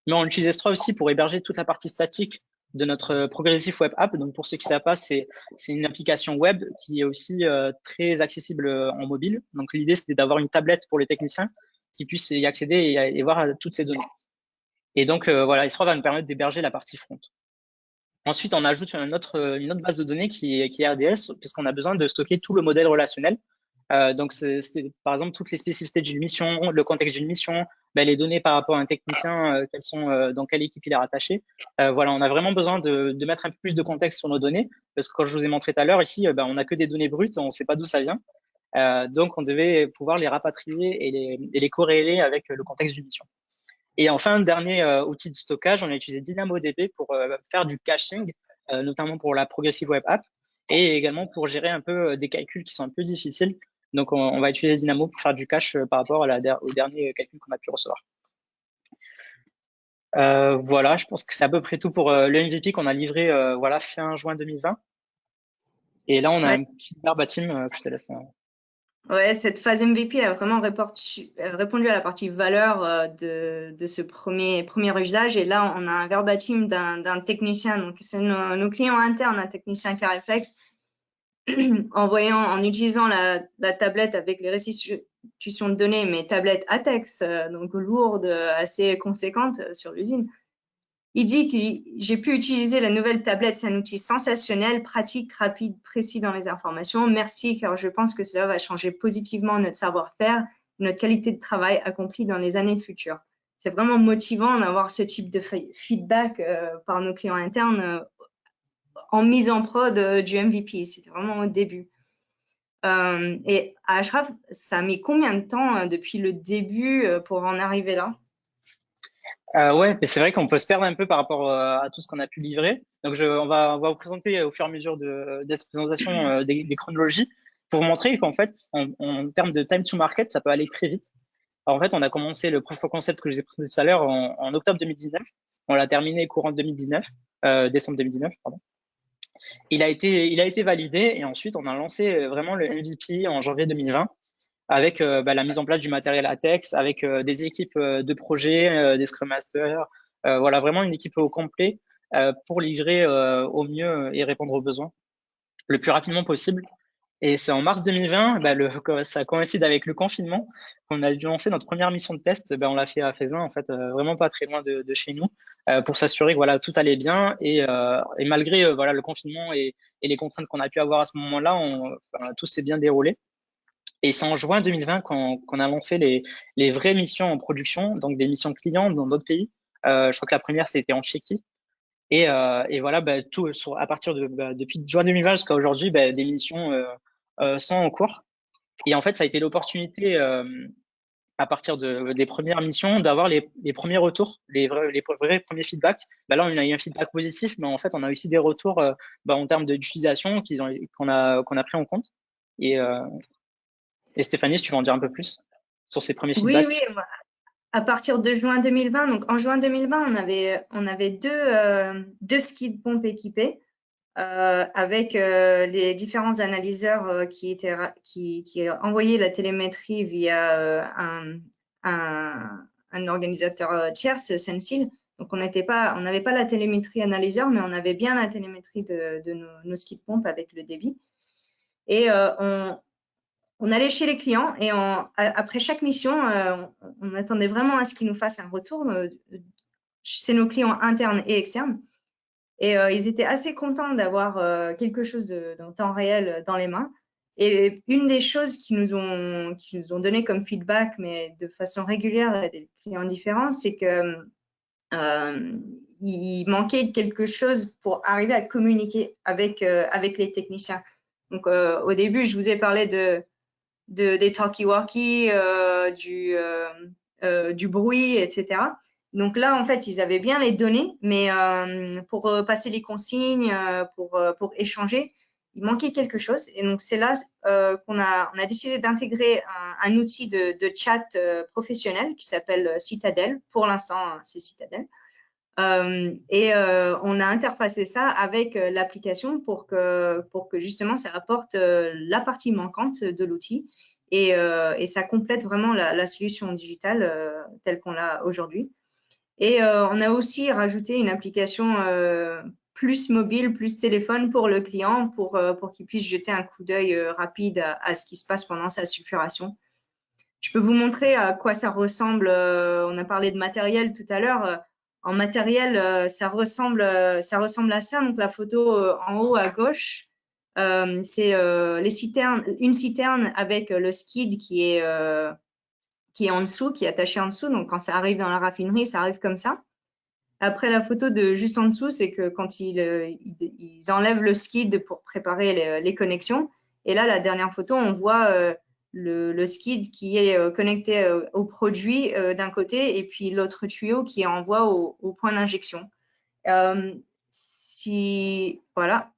Mais on utilise S3 aussi pour héberger toute la partie statique de notre Progressive Web App. Donc, pour ceux qui ne savent pas, c'est une application web qui est aussi très accessible en mobile. Donc, l'idée, c'était d'avoir une tablette pour les techniciens qui puissent y accéder et voir toutes ces données. Et donc, voilà, S3 va nous permettre d'héberger la partie front. Ensuite, on ajoute une autre base de données qui est RDS, puisqu'on a besoin de stocker tout le modèle relationnel. Donc, c'est par exemple toutes les spécificités d'une mission, le contexte d'une mission, les données par rapport à un technicien, dans quelle équipe il est rattaché. Voilà, on a vraiment besoin de mettre un peu plus de contexte sur nos données, parce que quand je vous ai montré tout à l'heure, ici, on n'a que des données brutes, on ne sait pas d'où ça vient. Donc, on devait pouvoir les rapatrier et les corréler avec le contexte d'une mission. Et enfin, dernier outil de stockage, on a utilisé DynamoDB pour faire du caching, notamment pour la Progressive Web App, et également pour gérer un peu des calculs qui sont un peu difficiles. Donc, on va utiliser Dynamo pour faire du cache par rapport au dernier calcul qu'on a pu recevoir. Voilà, je pense que c'est à peu près tout pour le MVP qu'on a livré fin juin 2020. Et là, on a un petit verbatim que je te laisse. Ouais, cette phase MVP a vraiment répondu à la partie valeur de ce premier usage. Et là, on a un verbatim d'un technicien. Donc, c'est nos clients internes, un technicien Cariflex, en utilisant la tablette avec les restitutions de données, mais tablette ATEX, donc lourde, assez conséquente sur l'usine. Il dit que j'ai pu utiliser la nouvelle tablette, c'est un outil sensationnel, pratique, rapide, précis dans les informations. Merci, car je pense que cela va changer positivement notre savoir-faire, notre qualité de travail accomplie dans les années futures. C'est vraiment motivant d'avoir ce type de feedback par nos clients internes en mise en prod du MVP. C'était vraiment au début. Et à Ashraf, ça a mis combien de temps depuis le début pour en arriver là? Ouais, mais c'est vrai qu'on peut se perdre un peu par rapport à tout ce qu'on a pu livrer. Donc, on va vous présenter au fur et à mesure de cette présentation des chronologies pour vous montrer qu'en fait, en termes de time to market, ça peut aller très vite. Alors, en fait, on a commencé le proof of concept que je vous ai présenté tout à l'heure en octobre 2019. On l'a terminé courant 2019, décembre 2019, pardon. Il a été validé et ensuite, on a lancé vraiment le MVP en janvier 2020 avec la mise en place du matériel ATEX, avec des équipes de projet, des Scrum Masters, voilà, vraiment une équipe au complet pour livrer au mieux et répondre aux besoins le plus rapidement possible. Et c'est en mars 2020, ça coïncide avec le confinement, qu'on a dû lancer notre première mission de test. On l'a fait à Faisin, en fait, vraiment pas très loin de chez nous, pour s'assurer que voilà, tout allait bien. Et malgré voilà, le confinement et les contraintes qu'on a pu avoir à ce moment-là, tout s'est bien déroulé. Et c'est en juin 2020 qu'on a lancé les vraies missions en production, donc des missions clients dans d'autres pays. Je crois que la première, c'était en Tchéquie. Et voilà, à partir depuis juin 2020 jusqu'à aujourd'hui, des missions sont en cours. Et en fait, ça a été l'opportunité, à partir des premières missions, d'avoir les premiers retours, les vrais premiers feedbacks. Là, on a eu un feedback positif, mais en fait, on a aussi des retours en termes d'utilisation qu'on a pris en compte. Et, euh, et Stéphanie, si tu veux en dire un peu plus sur ces premiers Oui, feedbacks. oui. À partir de juin 2020, donc en juin 2020, on avait deux skis de pompe équipés avec les différents analyseurs qui envoyaient la télémétrie via un organisateur tierce, Sensil. Donc on n'avait pas la télémétrie analyseur, mais on avait bien la télémétrie de nos skis de pompe avec le débit. Et on allait chez les clients et après chaque mission, on attendait vraiment à ce qu'ils nous fassent un retour. C'est nos clients internes et externes. Et ils étaient assez contents d'avoir quelque chose en temps réel dans les mains. Et une des choses qu'ils nous ont donné comme feedback, mais de façon régulière à des clients différents, c'est que il manquait quelque chose pour arriver à communiquer avec les techniciens. Donc au début, je vous ai parlé des talkie-walkie, du bruit, etc. Donc là, en fait, ils avaient bien les données, mais pour passer les consignes, pour échanger, il manquait quelque chose. Et donc, c'est là on a décidé d'intégrer un outil de chat professionnel qui s'appelle Citadel. Pour l'instant, c'est Citadel. On a interfacé ça avec l'application pour que justement ça apporte la partie manquante de l'outil et ça complète vraiment la solution digitale telle qu'on l'a aujourd'hui. Et on a aussi rajouté une application plus mobile, plus téléphone pour le client pour qu'il puisse jeter un coup d'œil rapide à ce qui se passe pendant sa sulfuration. Je peux vous montrer à quoi ça ressemble. On a parlé de matériel tout à l'heure. En matériel, ça ressemble à ça. Donc la photo en haut à gauche, c'est une citerne avec le skid qui est en dessous, qui est attaché en dessous. Donc quand ça arrive dans la raffinerie, ça arrive comme ça. Après, la photo de juste en dessous, c'est que quand ils enlèvent le skid pour préparer les connexions. Et là, la dernière photo, on voit le skid qui est connecté au produit d'un côté et puis l'autre tuyau qui envoie au point d'injection. Voilà.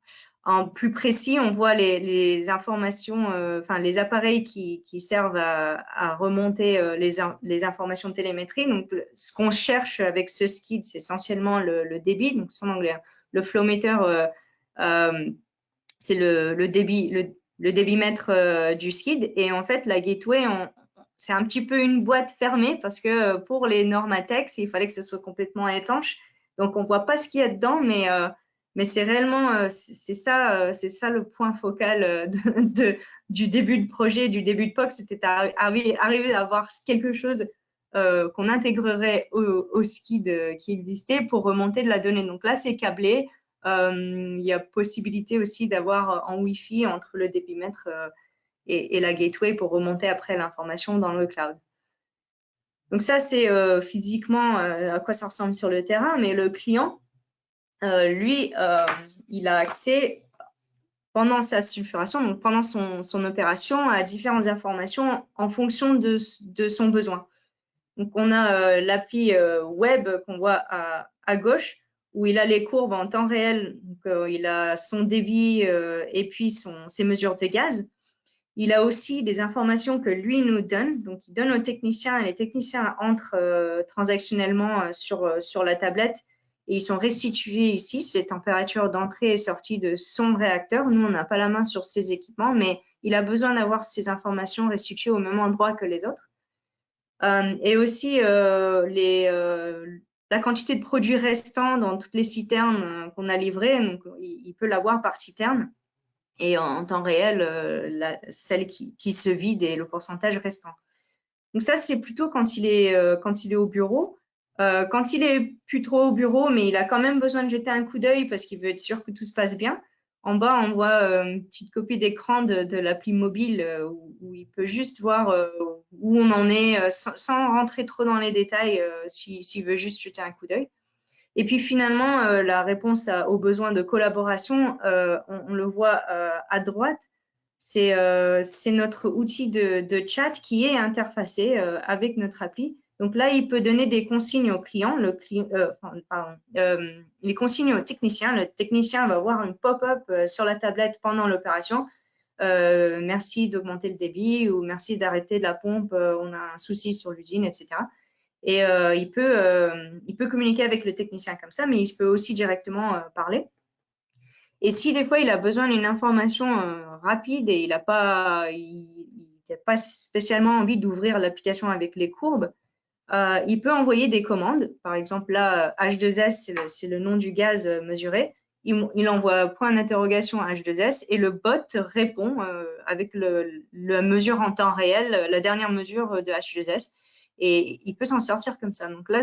En plus précis, on voit les informations, les appareils qui servent à remonter les informations de télémétrie. Donc, ce qu'on cherche avec ce skid, c'est essentiellement le débit. Donc, c'est en anglais, le flow meter, c'est le débit, le débitmètre du skid. Et en fait, la gateway, c'est un petit peu une boîte fermée parce que pour les Normatex, il fallait que ce soit complètement étanche. Donc, on ne voit pas ce qu'il y a dedans, mais c'est réellement, c'est ça le point focal du début de projet, du début de POC, c'était arriver à avoir quelque chose qu'on intégrerait au skid qui existait pour remonter de la donnée. Donc là, c'est câblé. Il y a possibilité aussi d'avoir en Wi-Fi entre le débitmètre et la gateway pour remonter après l'information dans le cloud. Donc ça, c'est physiquement à quoi ça ressemble sur le terrain, mais le client, lui, il a accès pendant sa sulfuration, donc pendant son opération, à différentes informations en fonction de son besoin. Donc, on a l'appli web qu'on voit à gauche, où il a les courbes en temps réel. Donc, il a son débit et puis ses mesures de gaz. Il a aussi des informations que lui nous donne. Donc, il donne aux techniciens et les techniciens entrent transactionnellement sur la tablette et ils sont restitués ici. C'est les températures d'entrée et sortie de son réacteur. Nous, on n'a pas la main sur ces équipements, mais il a besoin d'avoir ces informations restituées au même endroit que les autres. Et aussi la quantité de produits restants dans toutes les citernes qu'on a livrées. Donc, il peut l'avoir par citerne et en temps réel, celle qui se vide et le pourcentage restant. Donc ça, c'est plutôt quand il est au bureau. Quand il est plus trop au bureau, mais il a quand même besoin de jeter un coup d'œil parce qu'il veut être sûr que tout se passe bien. En bas, on voit une petite copie d'écran de l'appli mobile où il peut juste voir où on en est sans rentrer trop dans les détails s'il veut juste jeter un coup d'œil. Et puis finalement, la réponse aux besoins de collaboration, on le voit à droite, c'est notre outil de chat qui est interfacé avec notre appli. Donc là, il peut donner des consignes au client, les consignes au technicien. Le technicien va voir une pop-up sur la tablette pendant l'opération. Merci d'augmenter le débit ou merci d'arrêter la pompe, on a un souci sur l'usine, etc. Et il peut communiquer avec le technicien comme ça, mais il peut aussi directement parler. Et si des fois il a besoin d'une information rapide et il n'a pas spécialement envie d'ouvrir l'application avec les courbes, il peut envoyer des commandes. Par exemple, là, H2S, c'est le nom du gaz mesuré. Il envoie point d'interrogation H2S et le bot répond avec la mesure en temps réel, la dernière mesure de H2S. Et il peut s'en sortir comme ça. Donc là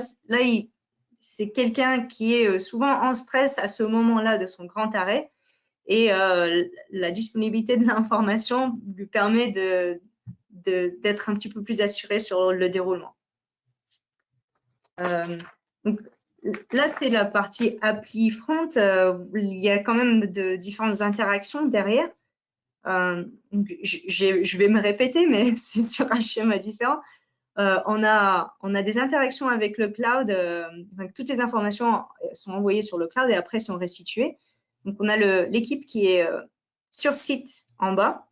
c'est quelqu'un qui est souvent en stress à ce moment-là de son grand arrêt. Et la disponibilité de l'information lui permet d'être un petit peu plus assuré sur le déroulement. Donc, là, c'est la partie appli front. Il y a quand même de différentes interactions derrière. Donc, je vais me répéter, mais c'est sur un schéma différent. On a des interactions avec le cloud. Toutes les informations sont envoyées sur le cloud et après sont restituées. Donc, on a l'équipe qui est sur site en bas,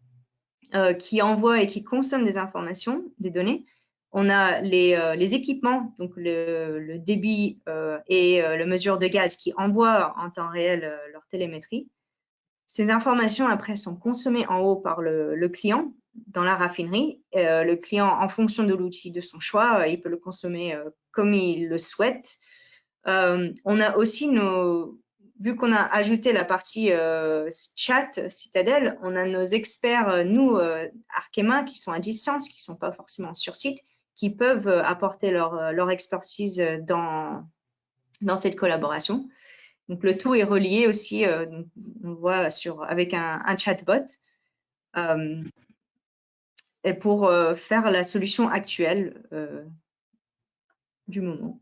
qui envoie et qui consomme des informations, des données. On a les équipements, donc le débit et la mesure de gaz qui envoient en temps réel leur télémétrie. Ces informations, après, sont consommées en haut par le client dans la raffinerie. Le client, en fonction de l'outil de son choix, il peut le consommer comme il le souhaite. On a aussi vu qu'on a ajouté la partie chat Citadel, on a nos experts, nous, Arkema, qui sont à distance, qui ne sont pas forcément sur site, qui peuvent apporter leur expertise dans cette collaboration. Donc, le tout est relié aussi, on voit avec un chatbot et pour faire la solution actuelle du moment.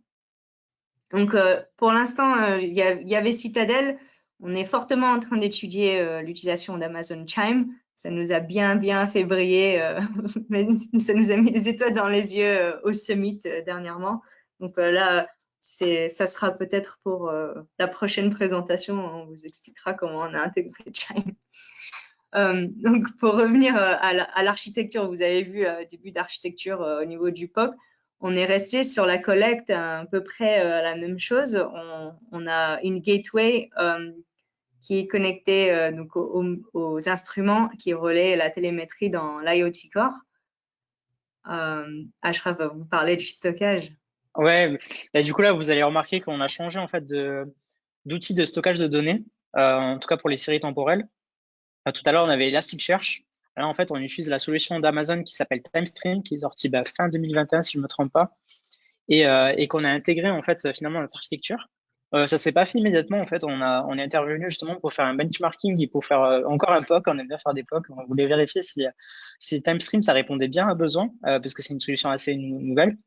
Donc, pour l'instant, il y avait Citadel. On est fortement en train d'étudier l'utilisation d'Amazon Chime. Ça nous a bien fait briller, ça nous a mis les étoiles dans les yeux au Summit dernièrement. Donc là, ça sera peut-être pour la prochaine présentation. On vous expliquera comment on a intégré Chime. Donc, pour revenir à l'architecture, vous avez vu début d'architecture au niveau du POC. On est resté sur la collecte à peu près la même chose. On a une gateway qui est connecté donc aux instruments qui relaient la télémétrie dans l'IoT Core. Ashraf va vous parler du stockage. Ouais, et du coup là, vous allez remarquer qu'on a changé en fait d'outil de stockage de données, en tout cas pour les séries temporelles. Tout à l'heure, on avait Elasticsearch. Là, en fait, on utilise la solution d'Amazon qui s'appelle TimeStream, qui est sortie fin 2021, si je ne me trompe pas, et qu'on a intégré en fait finalement notre architecture. Ça s'est pas fait immédiatement. En fait, on est intervenu justement pour faire un benchmarking et pour faire encore un POC. On aime bien faire des POC. On voulait vérifier si TimeStream ça répondait bien à besoin, parce que c'est une solution assez nouvelle.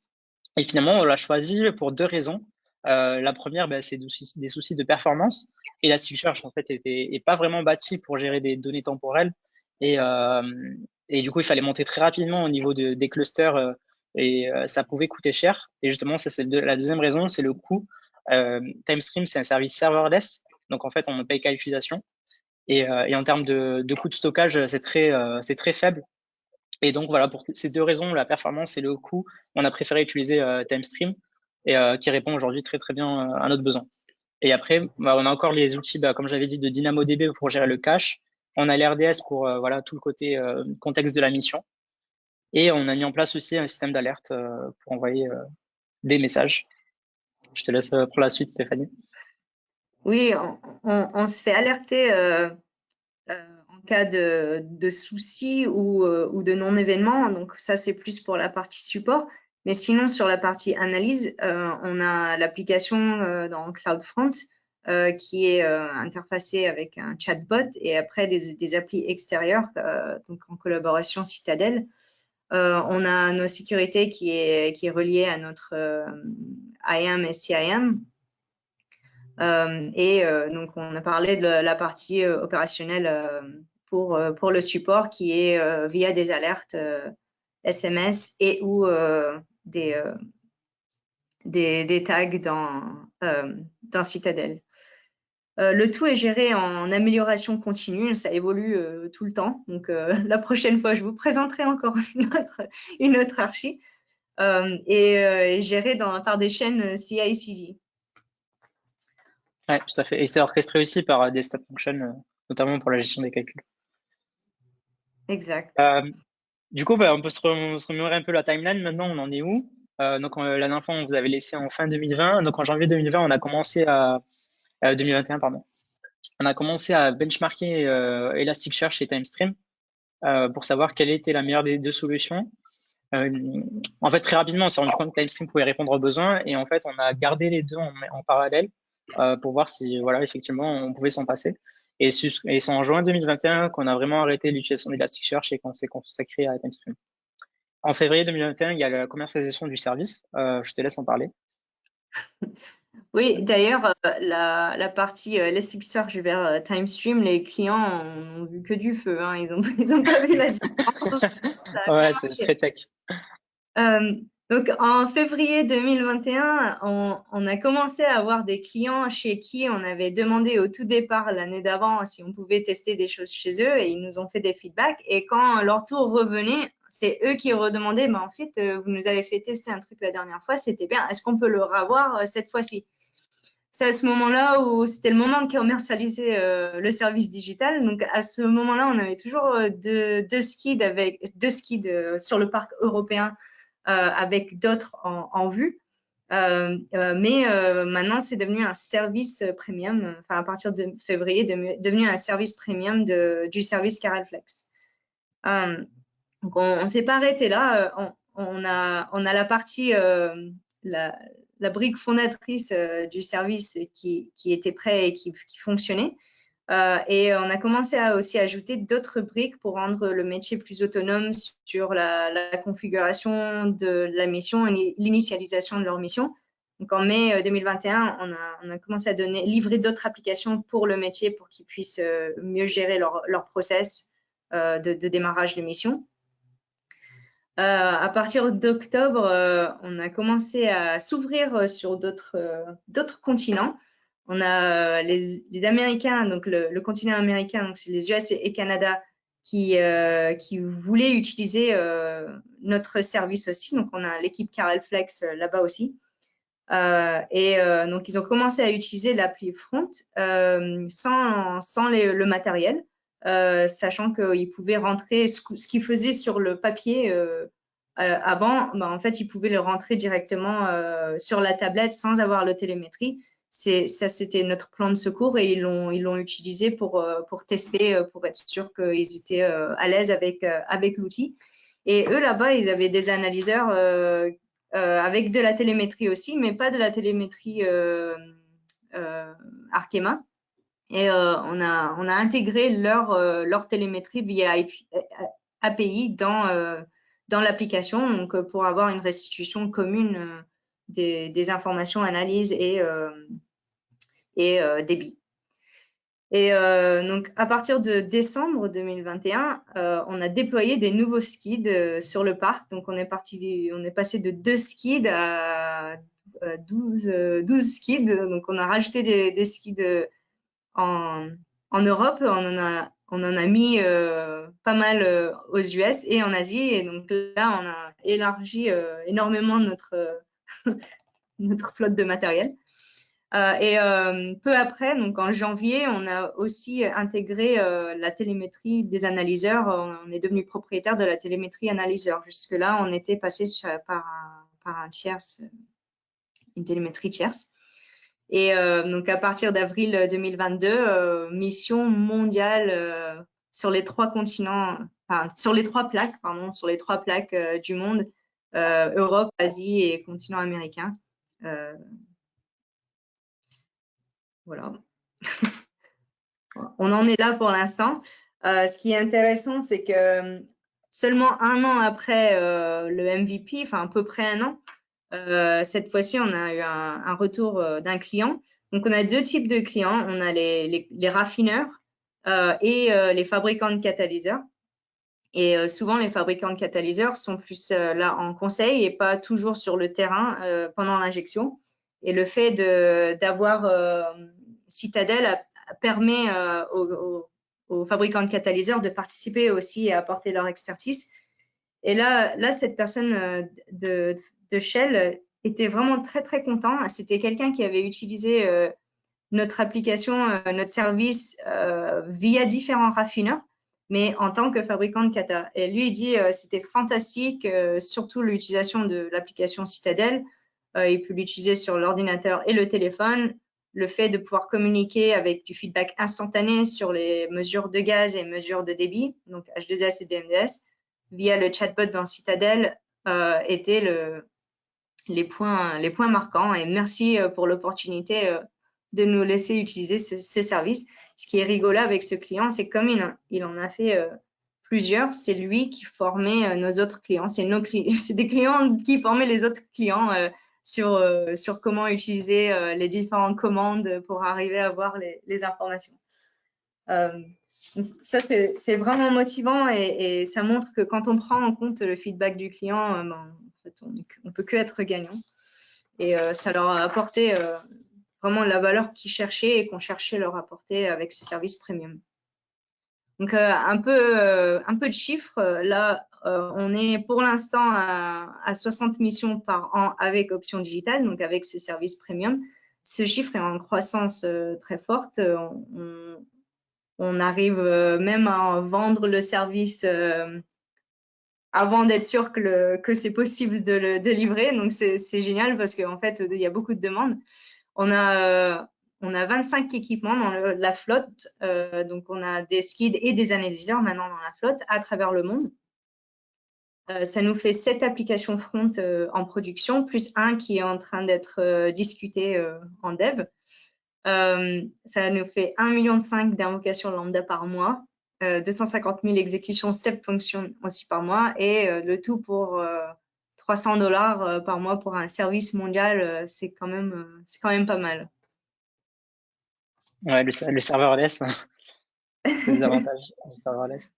Et finalement, on l'a choisi pour 2 raisons. La première, c'est des soucis de performance. Elasticsearch, en fait, est pas vraiment bâti pour gérer des données temporelles. Et, et du coup, il fallait monter très rapidement au niveau des clusters et ça pouvait coûter cher. Et justement, ça, c'est la deuxième raison, c'est le coût. TimeStream, c'est un service serverless. Donc, en fait, on ne paye qu'à l'utilisation. Et en termes de coût de stockage, c'est très faible. Et donc voilà, pour ces 2 raisons, la performance et le coût, on a préféré utiliser TimeStream et qui répond aujourd'hui très très bien à notre besoin. Et après, on a encore les outils, comme j'avais dit, de DynamoDB pour gérer le cache. On a l'RDS pour voilà tout le côté contexte de la mission. Et on a mis en place aussi un système d'alerte pour envoyer des messages. Je te laisse pour la suite, Stéphanie. Oui, on se fait alerter en cas de soucis ou de non-événement. Donc ça, c'est plus pour la partie support. Mais sinon, sur la partie analyse, on a l'application dans CloudFront qui est interfacée avec un chatbot et après des applis extérieures, donc en collaboration Citadel. On a nos sécurités qui est reliée à notre IAM et CIAM. Donc, on a parlé de la partie opérationnelle pour le support qui est via des alertes SMS et ou des tags dans Citadel. Le tout est géré en amélioration continue, ça évolue tout le temps. Donc, la prochaine fois, je vous présenterai encore une autre archi et géré par des chaînes CI/CD. Ouais, tout à fait. Et c'est orchestré aussi par des step functions, notamment pour la gestion des calculs. Exact. Du coup, on peut se remémorer un peu la timeline. Maintenant, on en est où? Donc, la dernière fois, on vous avait laissé en fin 2020. Donc, en janvier 2020, on a commencé 2021, pardon. On a commencé à benchmarker Elasticsearch et TimeStream pour savoir quelle était la meilleure des 2 solutions. En fait, très rapidement, on s'est rendu compte que TimeStream pouvait répondre aux besoins et en fait, on a gardé les 2 en parallèle pour voir si, voilà, effectivement, on pouvait s'en passer. Et c'est en juin 2021 qu'on a vraiment arrêté l'utilisation d'Elasticsearch et qu'on s'est consacré à TimeStream. En février 2021, il y a la commercialisation du service. Je te laisse en parler. Oui, d'ailleurs, la partie Elasticsearch vers TimeStream, les clients n'ont vu que du feu. Hein. Ils ont pas vu la différence. Ouais, c'est très tech. Donc, en février 2021, on a commencé à avoir des clients chez qui on avait demandé au tout départ, l'année d'avant, si on pouvait tester des choses chez eux et ils nous ont fait des feedbacks. Et quand leur tour revenait, c'est eux qui redemandaient, en fait, vous nous avez fait tester un truc la dernière fois, c'était bien, est-ce qu'on peut le revoir cette fois-ci? C'est à ce moment-là où c'était le moment de commercialiser le service digital. Donc, à ce moment-là, on avait toujours deux skids sur le parc européen avec d'autres en vue. Mais maintenant, c'est devenu un service premium, enfin à partir de février, devenu un service premium du service Carelflex. Donc, on ne s'est pas arrêté là. On a la partie, la brique fondatrice du service qui était prêt et qui fonctionnait. Et on a commencé à aussi ajouter d'autres briques pour rendre le métier plus autonome sur la configuration de la mission et l'initialisation de leur mission. Donc en mai 2021, on a commencé à livrer d'autres applications pour le métier pour qu'ils puissent mieux gérer leur process de démarrage de mission. À partir d'octobre, on a commencé à s'ouvrir sur d'autres continents. On a les Américains, donc le continent américain, donc c'est les US et Canada, qui voulaient utiliser notre service aussi. Donc, on a l'équipe Carelflex là-bas aussi. Donc, ils ont commencé à utiliser l'appli Front sans le matériel, sachant qu'ils pouvaient rentrer ce qu'ils faisaient sur le papier avant, en fait, ils pouvaient le rentrer directement sur la tablette sans avoir le télémétrie. Ça, c'était notre plan de secours et ils l'ont utilisé pour tester, pour être sûr qu'ils étaient à l'aise avec l'outil. Et eux, là-bas, ils avaient des analyseurs avec de la télémétrie aussi, mais pas de la télémétrie Arkema. Et on a intégré leur télémétrie via API dans l'application, donc pour avoir une restitution commune des informations, analyses et débit. Et donc, à partir de décembre 2021, on a déployé des nouveaux skids sur le parc. Donc, on est passé de 2 skids à 12 skids. Donc, on a rajouté des skids en Europe. On en a mis pas mal aux US et en Asie. Et donc là, on a élargi énormément notre flotte de matériel. Peu après, donc en janvier, on a aussi intégré la télémétrie des analyseurs. On est devenu propriétaire de la télémétrie analyseur. Jusque-là, on était passé par un tierce, une télémétrie tierce. Et donc, à partir d'avril 2022, mission mondiale sur les 3 continents, sur les 3 plaques, sur les 3 plaques du monde, Europe, Asie et continent américain. Voilà. On en est là pour l'instant. Ce qui est intéressant, c'est que seulement 1 an après le MVP, à peu près 1 an, cette fois-ci, on a eu un retour d'un client. Donc, on a 2 types de clients. On a les raffineurs et les fabricants de catalyseurs. Et souvent, les fabricants de catalyseurs sont plus là en conseil et pas toujours sur le terrain pendant l'injection. Et le fait d'avoir Citadel permet aux fabricants de catalyseurs de participer aussi et apporter leur expertise. Et là cette personne de Shell était vraiment très, très content. C'était quelqu'un qui avait utilisé notre application, notre service via différents raffineurs, mais en tant que fabricant de kata. Et lui, il dit c'était fantastique, surtout l'utilisation de l'application Citadel. Il peut l'utiliser sur l'ordinateur et le téléphone. Le fait de pouvoir communiquer avec du feedback instantané sur les mesures de gaz et mesures de débit, donc H2S et DMDS, via le chatbot dans Citadel, étaient les points marquants. Et merci pour l'opportunité de nous laisser utiliser ce service. Ce qui est rigolo avec ce client, c'est comme il en a fait plusieurs, c'est lui qui formait nos autres clients. C'est des clients qui formaient les autres clients sur comment utiliser les différentes commandes pour arriver à avoir les informations. Ça, c'est vraiment motivant et ça montre que quand on prend en compte le feedback du client, en fait, on ne peut que être gagnant. Et ça leur a apporté vraiment la valeur qu'ils cherchaient et qu'on cherchait leur apporter avec ce service premium. Donc, un peu de chiffres. Là, on est pour l'instant à 60 missions par an avec option digitale, donc avec ce service premium. Ce chiffre est en croissance très forte. On arrive même à vendre le service avant d'être sûr que c'est possible de le livrer. Donc, c'est génial parce qu'en fait, il y a beaucoup de demandes. On a 25 équipements dans la flotte. Donc, on a des skids et des analyseurs maintenant dans la flotte à travers le monde. Ça nous fait 7 applications front en production, plus 1 qui est en train d'être discuté en dev. Ça nous fait 1,5 million d'invocations lambda par mois, 250 000 exécutions step function aussi par mois et le tout pour $300 par mois pour un service mondial. C'est quand même pas mal. Ouais, le serverless, c'est des avantages du serverless.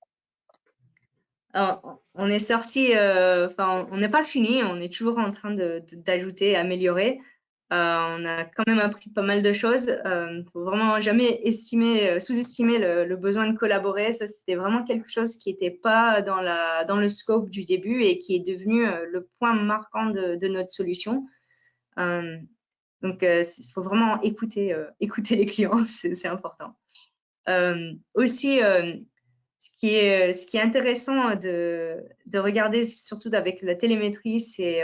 Alors, on est sorti, on n'est pas fini, on est toujours en train d'ajouter, améliorer. On a quand même appris pas mal de choses. Faut vraiment jamais sous-estimer le besoin de collaborer. Ça, c'était vraiment quelque chose qui n'était pas dans le scope du début et qui est devenu le point marquant de notre solution. Donc, il faut vraiment écouter les clients, c'est important. Aussi, ce qui est intéressant de regarder, surtout avec la télémétrie, c'est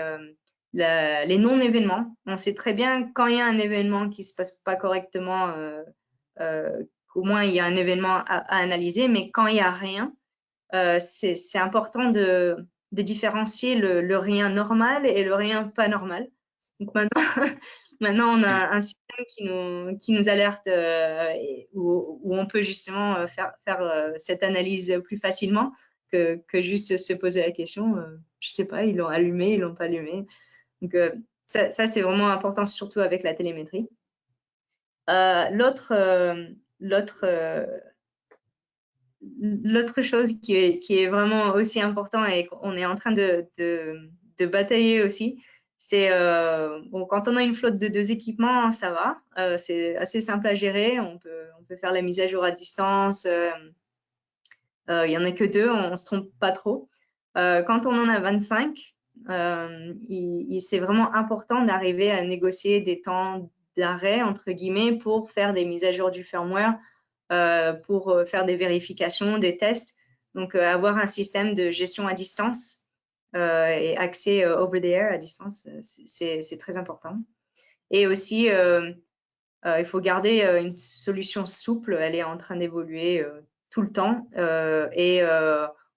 les non-événements. On sait très bien quand il y a un événement qui se passe pas correctement, au moins il y a un événement à analyser, mais quand il n'y a rien, c'est important de différencier le rien normal et le rien pas normal. Donc maintenant on a un système qui nous alerte où on peut justement faire cette analyse plus facilement que juste se poser la question. Je sais pas, ils l'ont allumé, ils l'ont pas allumé. Donc ça c'est vraiment important, surtout avec la télémétrie. L'autre chose qui est vraiment aussi important et qu'on est en train de batailler aussi, c'est bon, quand on a une flotte de 2 équipements, ça va, c'est assez simple à gérer, on peut faire la mise à jour à distance, il y en a que 2, on se trompe pas trop. Quand on en a 25, c'est vraiment important d'arriver à négocier des temps d'arrêt entre guillemets pour faire des mises à jour du firmware, pour faire des vérifications, des tests. Donc, avoir un système de gestion à distance et accès over the air à distance, c'est très important. Et aussi, il faut garder une solution souple. Elle est en train d'évoluer tout le temps et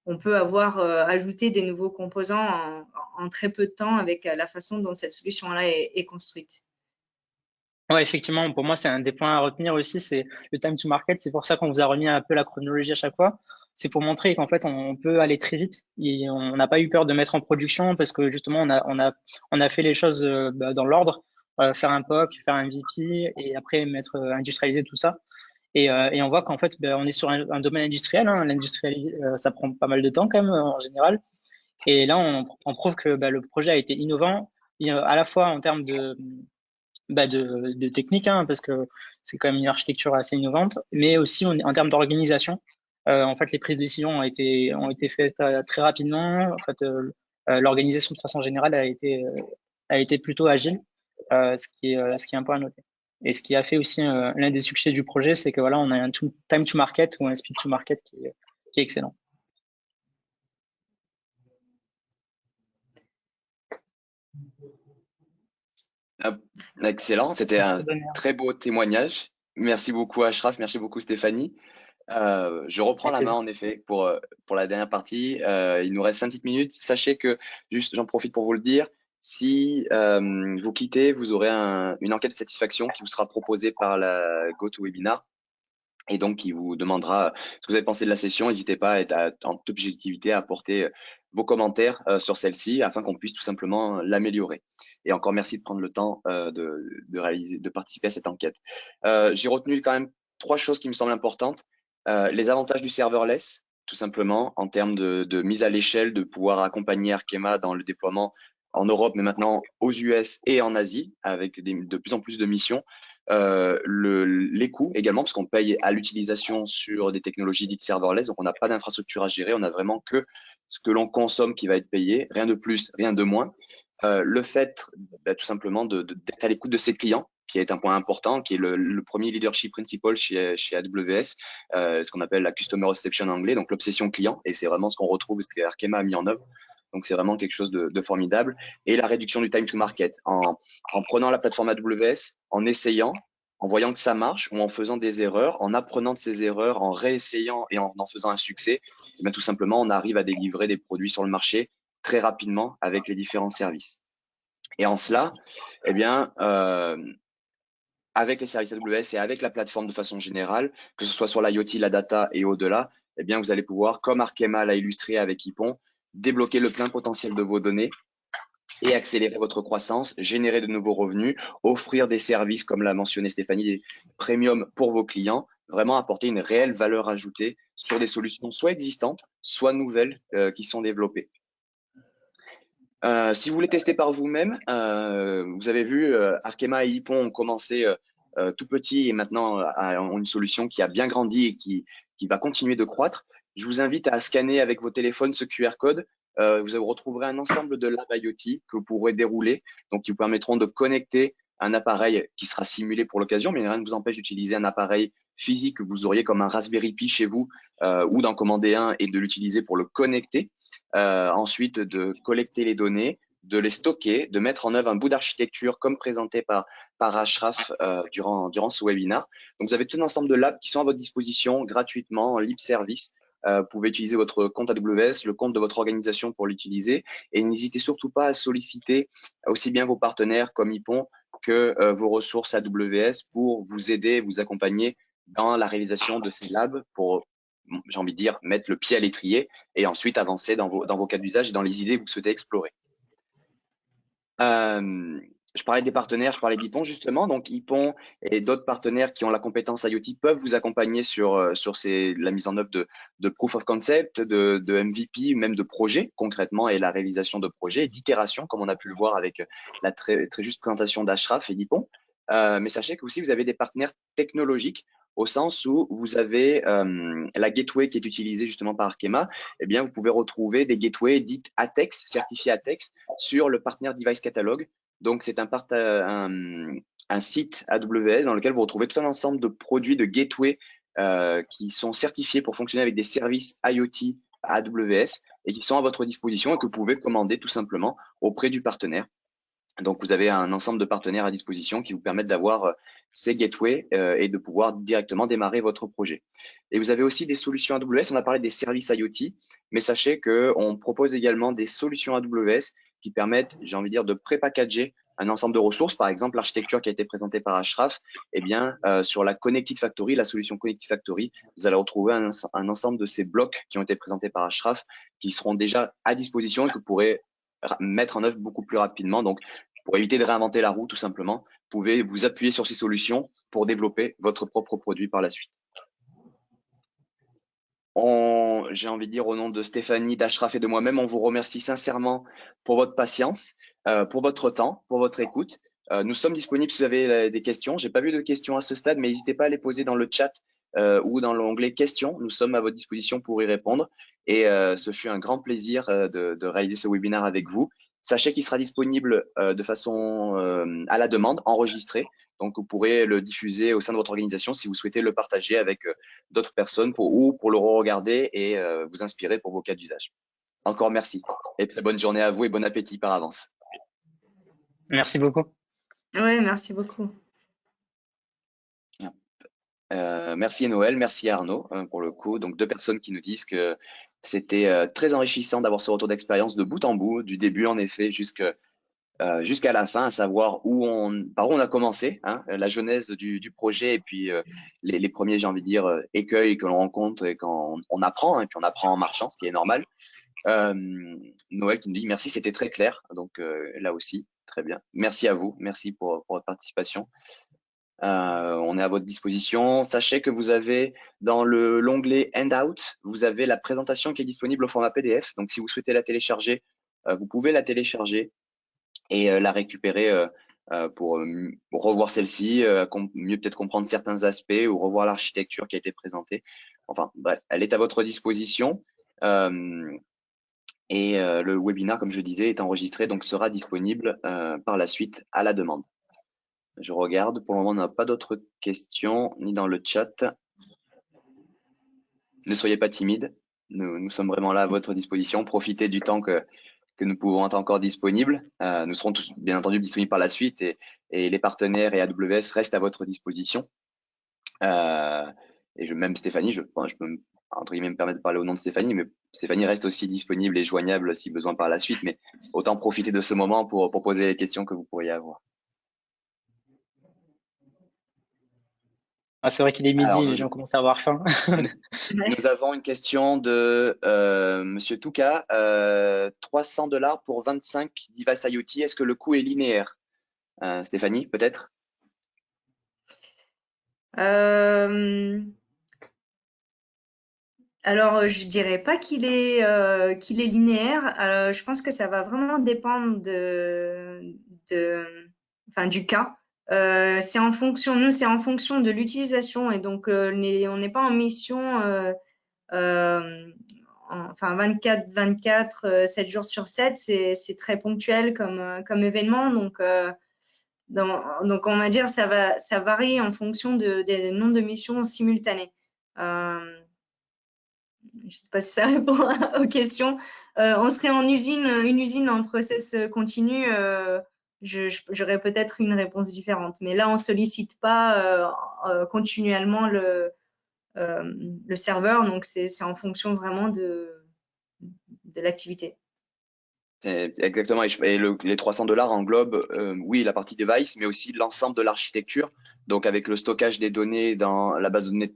on peut ajouter des nouveaux composants en très peu de temps avec la façon dont cette solution-là est construite. Ouais, effectivement, pour moi, c'est un des points à retenir aussi, c'est le time to market. C'est pour ça qu'on vous a remis un peu la chronologie à chaque fois. C'est pour montrer qu'en fait, on peut aller très vite et on n'a pas eu peur de mettre en production parce que justement, on a fait les choses dans l'ordre, faire un POC, faire un VP et après industrialiser tout ça. Et on voit qu'en fait, on est sur un domaine industriel. Hein. L'industriel, ça prend pas mal de temps quand même en général. Et là, on prouve que le projet a été innovant, à la fois en termes de technique, hein, parce que c'est quand même une architecture assez innovante, mais aussi en termes d'organisation. En fait, les prises de décision ont été faites très rapidement. En fait, l'organisation de façon générale a été plutôt agile, ce qui est un point à noter. Et ce qui a fait aussi l'un des succès du projet, c'est que voilà, on a un time to market ou un speed to market qui est excellent. Excellent, c'était un très beau témoignage. Merci beaucoup Ashraf, merci beaucoup Stéphanie. Je reprends la main en effet pour la dernière partie. Il nous reste 5 petites minutes. Sachez que, juste j'en profite pour vous le dire, si vous quittez, vous aurez une enquête de satisfaction qui vous sera proposée par la GoToWebinar et donc qui vous demandera ce que vous avez pensé de la session. N'hésitez pas à être en toute objectivité à apporter vos commentaires sur celle-ci afin qu'on puisse tout simplement l'améliorer. Et encore merci de prendre le temps de participer à cette enquête. J'ai retenu quand même 3 choses qui me semblent importantes. Les avantages du serverless, tout simplement, en termes de mise à l'échelle, de pouvoir accompagner Arkema dans le déploiement en Europe, mais maintenant aux US et en Asie, avec de plus en plus de missions. Les coûts également, parce qu'on paye à l'utilisation sur des technologies dites serverless, donc on n'a pas d'infrastructure à gérer, on a vraiment que ce que l'on consomme qui va être payé, rien de plus, rien de moins. Le fait tout simplement d'être à l'écoute de ses clients, qui est un point important, qui est le premier leadership principle chez AWS, ce qu'on appelle la customer reception en anglais, donc l'obsession client, et c'est vraiment ce qu'on retrouve, ce que Arkema a mis en œuvre. Donc c'est vraiment quelque chose de formidable. Et la réduction du time to market, en prenant la plateforme AWS, en essayant, en voyant que ça marche, ou en faisant des erreurs, en apprenant de ces erreurs, en réessayant et en faisant un succès, et bien tout simplement, on arrive à délivrer des produits sur le marché très rapidement avec les différents services. Et en cela, eh bien, avec les services AWS et avec la plateforme de façon générale, que ce soit sur l'IoT, la data et au-delà, eh bien, vous allez pouvoir, comme Arkema l'a illustré avec Ypon, débloquer le plein potentiel de vos données et accélérer votre croissance, générer de nouveaux revenus, offrir des services, comme l'a mentionné Stéphanie, des premium pour vos clients, vraiment apporter une réelle valeur ajoutée sur des solutions soit existantes, soit nouvelles qui sont développées. Si vous voulez tester par vous-même, vous avez vu, Arkema et Ypon ont commencé tout petit et maintenant ont une solution qui a bien grandi et qui va continuer de croître. Je vous invite à scanner avec vos téléphones ce QR code. Vous retrouverez un ensemble de labs IoT que vous pourrez dérouler, donc qui vous permettront de connecter un appareil qui sera simulé pour l'occasion, mais rien ne vous empêche d'utiliser un appareil physique que vous auriez comme un Raspberry Pi chez vous ou d'en commander un et de l'utiliser pour le connecter. Ensuite, de collecter les données, de les stocker, de mettre en œuvre un bout d'architecture comme présenté par Ashraf durant ce webinaire. Donc, vous avez tout un ensemble de labs qui sont à votre disposition gratuitement en libre service. Vous pouvez utiliser votre compte AWS, le compte de votre organisation pour l'utiliser. Et n'hésitez surtout pas à solliciter aussi bien vos partenaires comme Ypon que vos ressources AWS pour vous aider, vous accompagner dans la réalisation de ces labs pour, j'ai envie de dire, mettre le pied à l'étrier et ensuite avancer dans vos cas d'usage et dans les idées que vous souhaitez explorer. Je parlais des partenaires, je parlais d'Ypon justement. Donc, Ypon et d'autres partenaires qui ont la compétence IoT peuvent vous accompagner sur la mise en œuvre de proof of concept, de MVP, même de projets concrètement et la réalisation de projets et d'itérations, comme on a pu le voir avec la très juste présentation d'Ashraf et d'Ypon. Mais sachez que aussi, vous avez des partenaires technologiques au sens où vous avez la gateway qui est utilisée justement par Arkema. Eh bien, vous pouvez retrouver des gateways dites ATEX, certifiés ATEX, sur le Partner Device Catalog. Donc, c'est un site AWS dans lequel vous retrouvez tout un ensemble de produits de gateway qui sont certifiés pour fonctionner avec des services IoT AWS et qui sont à votre disposition et que vous pouvez commander tout simplement auprès du partenaire. Donc, vous avez un ensemble de partenaires à disposition qui vous permettent d'avoir ces gateways et de pouvoir directement démarrer votre projet. Et vous avez aussi des solutions AWS. On a parlé des services IoT, mais sachez qu'on propose également des solutions AWS qui permettent, j'ai envie de dire, de pré-packager un ensemble de ressources. Par exemple, l'architecture qui a été présentée par Ashraf, eh bien, sur la Connected Factory, la solution Connected Factory, vous allez retrouver un ensemble de ces blocs qui ont été présentés par Ashraf qui seront déjà à disposition et que vous pourrez mettre en œuvre beaucoup plus rapidement. Donc, pour éviter de réinventer la roue, tout simplement, vous pouvez vous appuyer sur ces solutions pour développer votre propre produit par la suite. J'ai envie de dire au nom de Stéphanie, d'Ashraf et de moi-même, on vous remercie sincèrement pour votre patience, pour votre temps, pour votre écoute. Nous sommes disponibles si vous avez des questions. J'ai pas vu de questions à ce stade, mais n'hésitez pas à les poser dans le chat ou dans l'onglet questions. Nous sommes à votre disposition pour y répondre. Et ce fut un grand plaisir de réaliser ce webinaire avec vous. Sachez qu'il sera disponible de façon à la demande, enregistré. Donc, vous pourrez le diffuser au sein de votre organisation si vous souhaitez le partager avec d'autres personnes ou pour le re-regarder et vous inspirer pour vos cas d'usage. Encore merci et très bonne journée à vous et bon appétit par avance. Merci beaucoup. Oui, merci beaucoup. Merci Noël, merci Arnaud pour le coup. Donc, deux personnes qui nous disent que c'était très enrichissant d'avoir ce retour d'expérience de bout en bout, du début en effet jusqu'à la fin, à savoir par où on a commencé, hein, la genèse du projet et puis les premiers, j'ai envie de dire, écueils que l'on rencontre et quand on apprend, et puis on apprend en marchant, ce qui est normal. Noël qui nous dit merci, c'était très clair. Donc là aussi, très bien. Merci à vous, merci pour votre participation. On est à votre disposition. Sachez que vous avez dans l'onglet Handout, vous avez la présentation qui est disponible au format PDF. Donc si vous souhaitez la télécharger, vous pouvez la télécharger et la récupérer pour revoir celle-ci, mieux peut-être comprendre certains aspects ou revoir l'architecture qui a été présentée. Enfin, bref, elle est à votre disposition. Et le webinaire, comme je disais, est enregistré, donc sera disponible par la suite à la demande. Je regarde, pour le moment, on n'a pas d'autres questions, ni dans le chat. Ne soyez pas timides, nous sommes vraiment là à votre disposition. Profitez du temps que nous pouvons être encore disponibles. Nous serons tous, bien entendu, disponibles par la suite et les partenaires et AWS restent à votre disposition. Et même Stéphanie, je peux entre guillemets me permettre de parler au nom de Stéphanie, mais Stéphanie reste aussi disponible et joignable si besoin par la suite. Mais autant profiter de ce moment pour poser les questions que vous pourriez avoir. Ah, c'est vrai qu'il est midi, les gens commencent à avoir faim. Nous avons une question de Monsieur Touka. $300 pour 25 devices IoT. Est-ce que le coût est linéaire? Stéphanie, peut-être? Alors, je dirais pas qu'il est linéaire. Je pense que ça va vraiment dépendre du cas. C'est en fonction de l'utilisation et donc on n'est pas en mission 24/24, 7 jours sur 7. C'est très ponctuel comme événement. Donc, on va dire ça varie en fonction des nombres de missions simultanées. Je ne sais pas si ça répond aux questions. On serait en une usine en process continu, j'aurais peut-être une réponse différente. Mais là, on sollicite pas continuellement le serveur, donc c'est en fonction vraiment de l'activité. Exactement. Et les $300 englobent, oui, la partie device, mais aussi l'ensemble de l'architecture. Donc, avec le stockage des données dans la base de données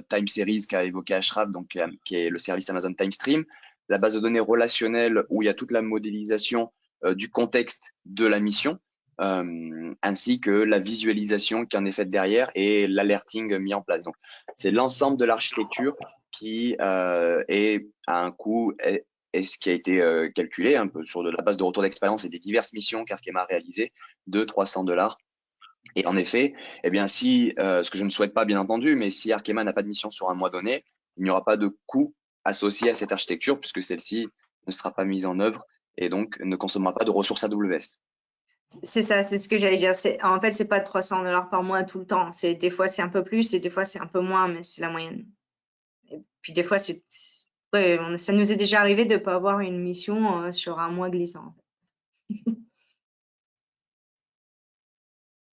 Time Series qu'a évoqué Ashraf, donc, qui est le service Amazon Time Stream, la base de données relationnelle où il y a toute la modélisation du contexte de la mission, ainsi que la visualisation qui en est faite derrière et l'alerting mis en place. Donc, c'est l'ensemble de l'architecture qui est à un coût et ce qui a été calculé un peu sur de la base de retour d'expérience et des diverses missions qu'Arkema a réalisées de $300. Et en effet, eh bien, si, ce que je ne souhaite pas bien entendu, mais si Arkema n'a pas de mission sur un mois donné, il n'y aura pas de coût associé à cette architecture puisque celle-ci ne sera pas mise en œuvre et donc ne consommera pas de ressources AWS. C'est ça, c'est ce que j'allais dire. En fait, c'est pas $300 par mois tout le temps. Des fois, c'est un peu plus et des fois, c'est un peu moins, mais c'est la moyenne. Et puis, des fois, ouais, ça nous est déjà arrivé de ne pas avoir une mission sur un mois glissant.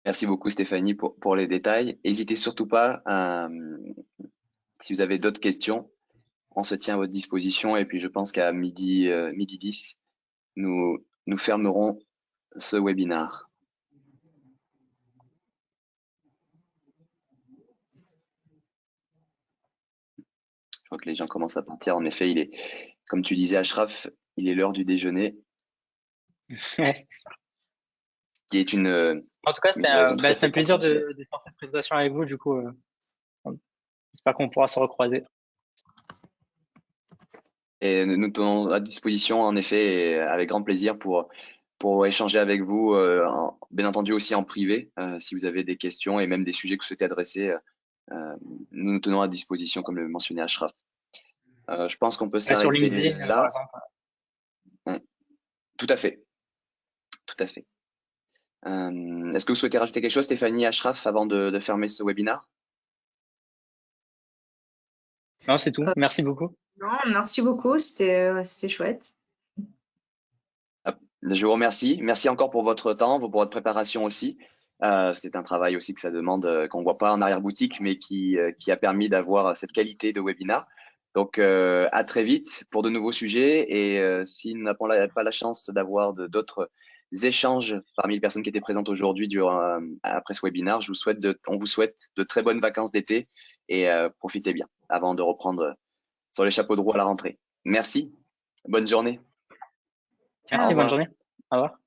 Merci beaucoup Stéphanie pour les détails. N'hésitez surtout pas, si vous avez d'autres questions, on se tient à votre disposition. Et puis je pense qu'à midi 10, nous fermerons ce webinaire. Je vois que les gens commencent à partir. En effet, il est, comme tu disais Ashraf, il est l'heure du déjeuner. Ouais, c'est sûr. Qui est une. En tout cas, c'était un plaisir de faire cette présentation avec vous. Du coup, j'espère qu'on pourra se recroiser. Et nous tenons à disposition, en effet, et avec grand plaisir pour échanger avec vous, bien entendu aussi en privé, si vous avez des questions et même des sujets que vous souhaitez adresser. Nous nous tenons à disposition, comme le mentionnait Ashraf. Je pense qu'on peut Sur s'arrêter LinkedIn, là. par exemple. Tout à fait. Tout à fait. Est-ce que vous souhaitez rajouter quelque chose, Stéphanie, Ashraf, avant de fermer ce webinaire? Non, c'est tout. Merci beaucoup. Non, merci beaucoup. C'était chouette. Je vous remercie. Merci encore pour votre temps, pour votre préparation aussi. C'est un travail aussi que ça demande, qu'on voit pas en arrière-boutique, mais qui a permis d'avoir cette qualité de webinaire. Donc, à très vite pour de nouveaux sujets. Et si nous n'avons pas la chance d'avoir d'autres échanges parmi les personnes qui étaient présentes aujourd'hui après ce webinaire, on vous souhaite de très bonnes vacances d'été et profitez bien avant de reprendre sur les chapeaux de roue à la rentrée. Merci. Bonne journée. Merci, bonne journée. Au revoir.